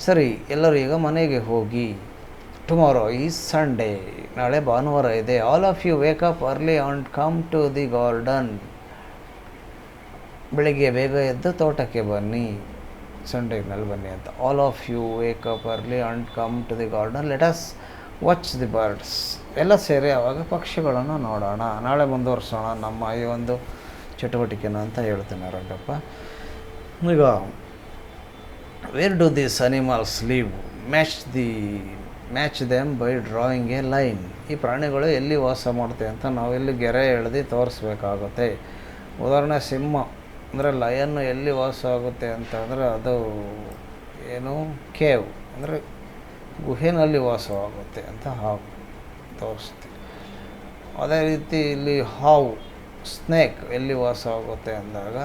ಸರಿ, ಎಲ್ಲರೂ ಈಗ ಮನೆಗೆ ಹೋಗಿ. Tomorrow is Sunday. ನಾಳೆ ಭಾನುವಾರ ಇದೆ. All of you wake up early and come to the garden. ಬೆಳಿಗ್ಗೆ ಬೇಗ ಎದ್ದು ತೋಟಕ್ಕೆ ಬನ್ನಿ, ಸಂಡೇನಲ್ಲಿ ಬನ್ನಿ ಅಂತ. All of you wake up early and come to the garden. Let us watch the birds. ಎಲ್ಲ ಸೇರಿ ಆವಾಗ ಪಕ್ಷಿಗಳನ್ನು ನೋಡೋಣ. ನಾಳೆ ಮುಂದುವರ್ಸೋಣ ನಮ್ಮ ಈ ಒಂದು ಚಟುವಟಿಕೆನ ಅಂತ ಹೇಳ್ತೇನೆ ರಂಗಪ್ಪ. ಈಗ where do this animals leave? Match them by drawing A line. ಈ ಪ್ರಾಣಿಗಳು ಎಲ್ಲಿ ವಾಸ ಮಾಡ್ತವೆ ಅಂತ ನಾವೆಲ್ಲಿ ಗೆರೆ ಎಳೆದು ತೋರಿಸ್ಬೇಕಾಗುತ್ತೆ. ಉದಾಹರಣೆ, ಸಿಂಹ ಅಂದರೆ ಲಯನ್ನು ಎಲ್ಲಿ ವಾಸ ಆಗುತ್ತೆ ಅಂತಂದರೆ ಅದು ಏನು ಕೇವ್ ಅಂದರೆ ಗುಹೆನಲ್ಲಿ ವಾಸವಾಗುತ್ತೆ ಅಂತ ಹಾವು ತೋರಿಸ್ತೀವಿ. ಅದೇ ರೀತಿ ಇಲ್ಲಿ ಹಾವು, ಸ್ನೇಕ್ ಎಲ್ಲಿ ವಾಸವಾಗುತ್ತೆ ಅಂದಾಗ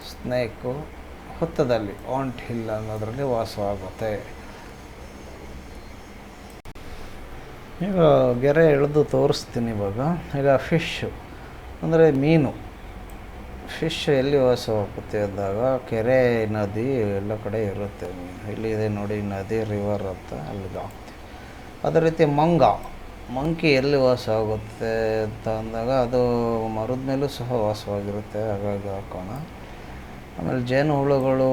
ಸ್ನೇಕು ಹುತ್ತದಲ್ಲಿ, ಆಂಟ್ ಹಿಲ್ ಅನ್ನೋದರಲ್ಲಿ ವಾಸವಾಗುತ್ತೆ. ಈಗ ಗೆರೆ ಎಳೆದು ತೋರಿಸ್ತೀನಿ ಇವಾಗ. ಈಗ ಫಿಶ್ಶು ಅಂದರೆ ಮೀನು. ಫಿಶ್ ಎಲ್ಲಿ ವಾಸವಾಗುತ್ತೆ ಅಂದಾಗ ಕೆರೆ, ನದಿ ಎಲ್ಲ ಕಡೆ ಇರುತ್ತೆ ಮೀನು. ಇಲ್ಲಿದೆ ನೋಡಿ ನದಿ, ರಿವರ್ ಅಂತ ಅಲ್ಲಿಗೆ ಹಾಕ್ತೀವಿ. ಅದೇ ರೀತಿ ಮಂಕಿ ಎಲ್ಲಿ ವಾಸ ಆಗುತ್ತೆ ಅಂತ ಅಂದಾಗ ಅದು ಮರದ ಮೇಲೂ ಸಹ ವಾಸವಾಗಿರುತ್ತೆ, ಹಾಗಾಗಿ ಹಾಕೋಣ. ಆಮೇಲೆ ಜೇನುಹುಳುಗಳು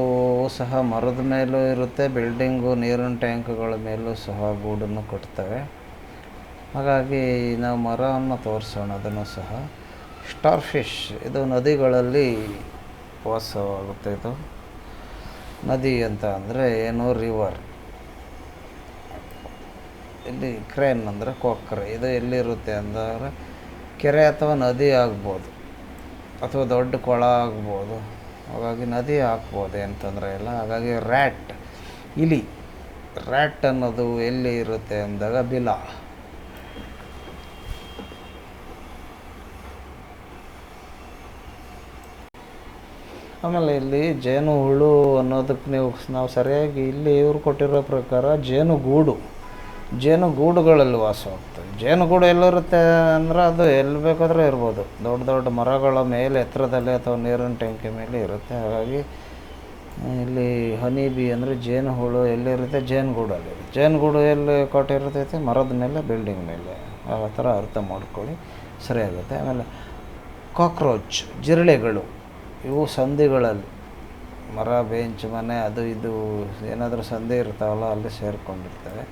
ಸಹ ಮರದ ಮೇಲೂ ಇರುತ್ತೆ, ಬಿಲ್ಡಿಂಗು, ನೀರಿನ ಟ್ಯಾಂಕ್ಗಳ ಮೇಲೂ ಸಹ ಗೂಡನ್ನು ಕಟ್ತವೆ. ಹಾಗಾಗಿ ನಾವು ಮರವನ್ನು ತೋರಿಸೋಣ, ಅದನ್ನು ಸಹ. ಸ್ಟಾರ್ ಫಿಶ್ ಇದು ನದಿಗಳಲ್ಲಿ ವಾಸವಾಗುತ್ತೆ. ಇದು ನದಿ ಅಂತ ಅಂದರೆ ಏನು, ರಿವರ್. ಇಲ್ಲಿ ಕ್ರೇನ್ ಅಂದರೆ ಕೊಕ್ಕರೆ. ಇದು ಎಲ್ಲಿರುತ್ತೆ ಅಂದರೆ ಕೆರೆ ಅಥವಾ ನದಿ ಆಗ್ಬೋದು, ಅಥವಾ ದೊಡ್ಡ ಕೊಳ ಆಗ್ಬೋದು. ಹಾಗಾಗಿ ನದಿ ಹಾಕ್ಬೋದು, ಏನು ತೊಂದರೆ ಇಲ್ಲ. ಹಾಗಾಗಿ ರ್ಯಾಟ್, ಇಲಿ. ರ್ಯಾಟ್ ಅನ್ನೋದು ಎಲ್ಲಿ ಇರುತ್ತೆ ಅಂದಾಗ ಬಿಲ. ಆಮೇಲೆ ಇಲ್ಲಿ ಜೇನು ಹುಳು ಅನ್ನೋದಕ್ಕೆ ನಾವು ಸರಿಯಾಗಿ ಇಲ್ಲಿ ಇವ್ರು ಕೊಟ್ಟಿರೋ ಪ್ರಕಾರ ಜೇನುಗೂಡುಗಳಲ್ಲಿ ವಾಸವಾಗ್ತವೆ. ಜೇನುಗೂಡು ಎಲ್ಲಿರುತ್ತೆ ಅಂದರೆ ಅದು ಎಲ್ಲಿ ಬೇಕಾದರೂ ಇರ್ಬೋದು, ದೊಡ್ಡ ದೊಡ್ಡ ಮರಗಳ ಮೇಲೆ ಎತ್ತರದಲ್ಲಿ ಅಥವಾ ನೀರಿನ ಟ್ಯಾಂಕಿ ಮೇಲೆ ಇರುತ್ತೆ. ಹಾಗಾಗಿ ಇಲ್ಲಿ ಹನಿ ಬಿ ಅಂದರೆ ಜೇನು ಹುಳು ಎಲ್ಲಿರುತ್ತೆ, ಜೇನುಗೂಡಲ್ಲಿ. ಜೇನುಗೂಡು ಎಲ್ಲಿ ಕೊಟ್ಟಿರ್ತೈತೆ, ಮರದ ಮೇಲೆ, ಬಿಲ್ಡಿಂಗ್ ಮೇಲೆ. ಆ ಥರ ಅರ್ಥ ಮಾಡ್ಕೊಳ್ಳಿ, ಸರಿಯಾಗುತ್ತೆ. ಆಮೇಲೆ ಕಾಕ್ರೋಚ್, ಜಿರಳೆಗಳು. ಇವು ಸಂಧಿಗಳಲ್ಲಿ, ಮರ, ಬೆಂಚ್, ಮನೆ, ಅದು ಇದು ಏನಾದರೂ ಸಂಧಿ ಇರ್ತಾವಲ್ಲ, ಅಲ್ಲಿ ಸೇರಿಕೊಂಡಿರ್ತವೆ.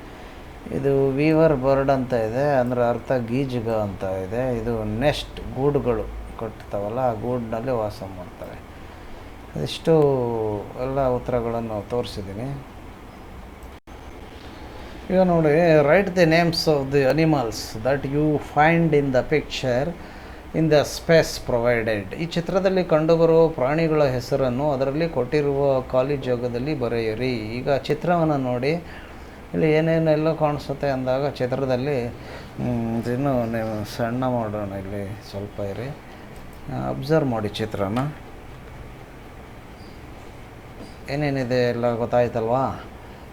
ಇದು ವೀವರ್ ಬರ್ಡ್ ಅಂತ ಇದೆ, ಅಂದರೆ ಅರ್ಥ ಗೀಜುಗ ಅಂತ ಇದೆ. ಇದು ನೆಸ್ಟ್, ಗೂಡುಗಳು ಕಟ್ತಾವಲ್ಲ, ಆ ಗೂಡಿನಲ್ಲಿ ವಾಸ ಮಾಡ್ತವೆ. ಇಷ್ಟು ಎಲ್ಲ ಉತ್ತರಗಳನ್ನು ತೋರಿಸಿದ್ದೀನಿ. ಈಗ ನೋಡಿ, write the names of the animals that you find in the picture in the space provided. ಈ ಚಿತ್ರದಲ್ಲಿ ಕಂಡುಬರುವ ಪ್ರಾಣಿಗಳ ಹೆಸರನ್ನು ಅದರಲ್ಲಿ ಕೊಟ್ಟಿರುವ ಖಾಲಿ ಜಾಗದಲ್ಲಿ ಬರೆಯಿರಿ. ಈಗ ಚಿತ್ರವನ್ನು ನೋಡಿ, ಇಲ್ಲಿ ಏನೇನೆಲ್ಲ ಕಾಣಿಸುತ್ತೆ ಅಂದಾಗ ಚಿತ್ರದಲ್ಲಿ ಇನ್ನೂ ನೀವು ಸಣ್ಣ ಮಾಡೋಣ, ಇಲ್ಲಿ ಸ್ವಲ್ಪ ಇರಿ, ಅಬ್ಸರ್ವ್ ಮಾಡಿ ಚಿತ್ರನ. ಏನೇನಿದೆ ಎಲ್ಲ ಗೊತ್ತಾಯ್ತಲ್ವಾ?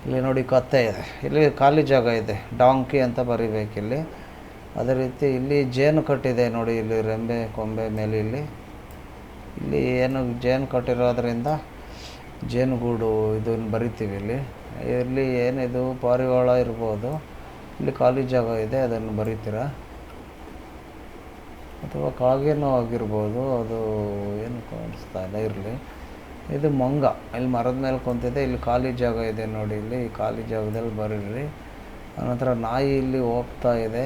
ಇಲ್ಲಿ ನೋಡಿ, ಕತ್ತೆ ಇದೆ, ಇಲ್ಲಿ ಖಾಲಿ ಜಾಗ ಇದೆ, ಡಾಂಕಿ ಅಂತ ಬರಿಬೇಕಿಲ್ಲಿ. ಅದೇ ರೀತಿ ಇಲ್ಲಿ ಜೇನು ಕಟ್ಟಿದೆ ನೋಡಿ, ಇಲ್ಲಿ ರೆಂಬೆ ಕೊಂಬೆ ಮೇಲೆ ಇಲ್ಲಿ ಏನು ಜೇನು ಕಟ್ಟಿರೋದ್ರಿಂದ ಜೇನುಗೂಡು ಇದನ್ನು ಬರಿತೀವಿ. ಇಲ್ಲಿ ಏನಿದು ಪಾರಿವಾಳ ಇರ್ಬೋದು. ಇಲ್ಲಿ ಖಾಲಿ ಜಾಗ ಇದೆ, ಅದನ್ನು ಬರಿತೀರಾ. ಅಥವಾ ಕಾಗೆನೂ ಆಗಿರ್ಬೋದು, ಅದು ಏನು ಕಾಣಿಸ್ತಾ ಇಲ್ಲ, ಇರಲಿ. ಇದು ಮಂಗ, ಇಲ್ಲಿ ಮರದ ಮೇಲೆ ಕುಂತಿದೆ, ಇಲ್ಲಿ ಖಾಲಿ ಜಾಗ ಇದೆ ನೋಡಿ, ಇಲ್ಲಿ ಖಾಲಿ ಜಾಗದಲ್ಲಿ ಬರೀರಿ. ಆನಂತರ ನಾಯಿ ಇಲ್ಲಿ ಹೋಗ್ತಾ ಇದೆ,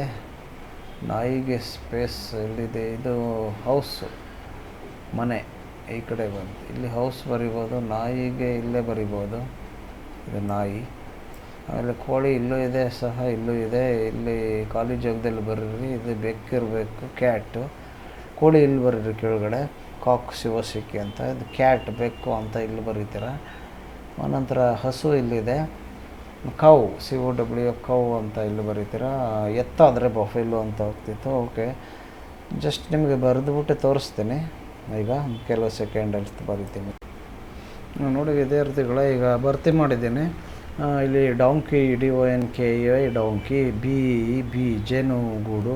ನಾಯಿಗೆ ಸ್ಪೇಸ್ ಎಲ್ಲಿದೆ, ಇದು ಹೌಸು, ಮನೆ. ಈ ಕಡೆ ಬಂದು ಇಲ್ಲಿ ಹೌಸ್ ಬರಿಬೋದು, ನಾಯಿಗೆ ಇಲ್ಲೇ ಬರಿಬೋದು, ಇದು ನಾಯಿ. ಆಮೇಲೆ ಕೋಳಿ ಇಲ್ಲೂ ಇದೆ ಸಹ, ಇಲ್ಲೂ ಇದೆ, ಇಲ್ಲಿ ಖಾಲಿ ಜಾಗದಲ್ಲಿ ಬರೀರಿ. ಇದು ಬೆಕ್ಕಿರಬೇಕು, ಕ್ಯಾಟು. ಕೋಳಿ ಇಲ್ಲಿ ಬರೀರಿ ಕೆಳಗಡೆ, ಕಾಕ್, ಶಿವಸಿಕ್ಕಿ ಅಂತ. ಇದು ಕ್ಯಾಟ್, ಬೆಕ್ಕು ಅಂತ ಇಲ್ಲಿ ಬರೀತೀರ. ಆನಂತರ ಹಸು ಇಲ್ಲಿದೆ, ಕೌ, COW, ಕೌ ಅಂತ ಇಲ್ಲಿ ಬರೀತೀರ. ಎತ್ತಾದರೆ ಬಫೆಲೋ ಅಂತ ಹೋಗ್ತಿತ್ತು. ಓಕೆ, ಜಸ್ಟ್ ನಿಮಗೆ ಬರೆದುಬಿಟ್ಟು ತೋರಿಸ್ತೀನಿ. ಈಗ ಕೆಲವು ಸೆಕೆಂಡಲ್ಲಿ ಬರಿತೀನಿ ನೋಡಿ ವಿದ್ಯಾರ್ಥಿಗಳ. ಈಗ ಭರ್ತಿ ಮಾಡಿದ್ದೀನಿ. ಇಲ್ಲಿ ಡಾಂಕಿ, DONKI, ಡಾಂಕಿ. ಬಿ ಜೇನುಗೂಡು.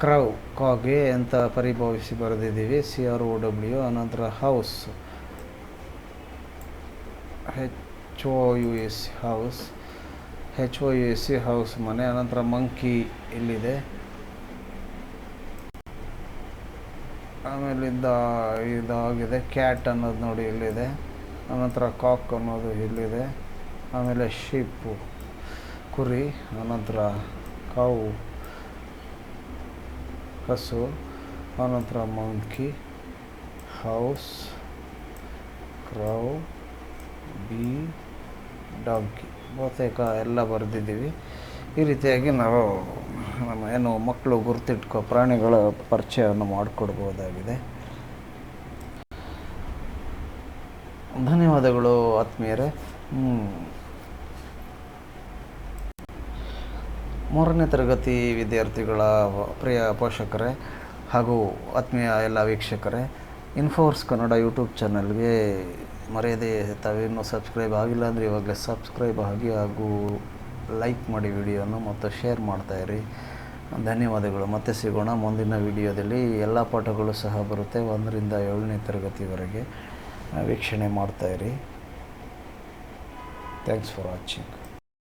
ಕ್ರೌ, ಕಾಗೆ ಅಂತ ಪರಿಭಾವಿಸಿ ಬರೆದಿದ್ದೀವಿ, CROW. ಅನಂತರ ಹೌಸ್, HOUS, ಹೌಸ್, ಮನೆ. ಅನಂತರ ಮಂಕಿ ಇಲ್ಲಿದೆ. ಆಮೇಲೆ ಇದಾಗಿದೆ, ಕ್ಯಾಟ್ ಅನ್ನೋದು ನೋಡಿ ಇಲ್ಲಿದೆ. ಅನಂತರ ಕಾಕ್ ಅನ್ನೋದು ಇಲ್ಲಿದೆ. ಆಮೇಲೆ ಶೀಪು, ಕುರಿ. ಅನಂತರ ಕೌ, ಹಸು. ಅನಂತರ monkey, house, crow, B, donkey. ಬಹುತೇಕ ಎಲ್ಲ ಬರೆದಿದ್ದೀವಿ. ಈ ರೀತಿಯಾಗಿ ನಾವು ಏನು ಮಕ್ಕಳು ಗುರ್ತಿಟ್ಕೋ ಪ್ರಾಣಿಗಳ ಪರಿಚಯವನ್ನು ಮಾಡಿಕೊಡ್ಬೋದಾಗಿದೆ. ಧನ್ಯವಾದಗಳು ಆತ್ಮೀಯರೇ. 3ನೇ ತರಗತಿ ವಿದ್ಯಾರ್ಥಿಗಳ ಪ್ರಿಯ ಪೋಷಕರೇ ಹಾಗೂ ಆತ್ಮೀಯ ಎಲ್ಲ ವೀಕ್ಷಕರೇ, ಇನ್ಫೋವರ್ಸ್ ಕನ್ನಡ ಯೂಟ್ಯೂಬ್ ಚಾನಲ್ಗೆ ಮರೆಯದೆ ತಾವೇನು ಸಬ್ಸ್ಕ್ರೈಬ್ ಆಗಿಲ್ಲ ಅಂದರೆ ಇವಾಗಲೇ ಸಬ್ಸ್ಕ್ರೈಬ್ ಆಗಿ ಹಾಗೂ ಲೈಕ್ ಮಾಡಿ ವಿಡಿಯೋನು ಮತ್ತು ಶೇರ್ ಮಾಡ್ತಾಯಿರಿ. ಧನ್ಯವಾದಗಳು. ಮತ್ತೆ ಸಿಗೋಣ ಮುಂದಿನ ವಿಡಿಯೋದಲ್ಲಿ. ಎಲ್ಲ ಪಾಠಗಳು ಸಹ ಬರುತ್ತೆ 1ರಿಂದ 7ನೇ ತರಗತಿವರೆಗೆ. ವೀಕ್ಷಣೆ ಮಾಡ್ತಾಯಿರಿ. Thanks for watching.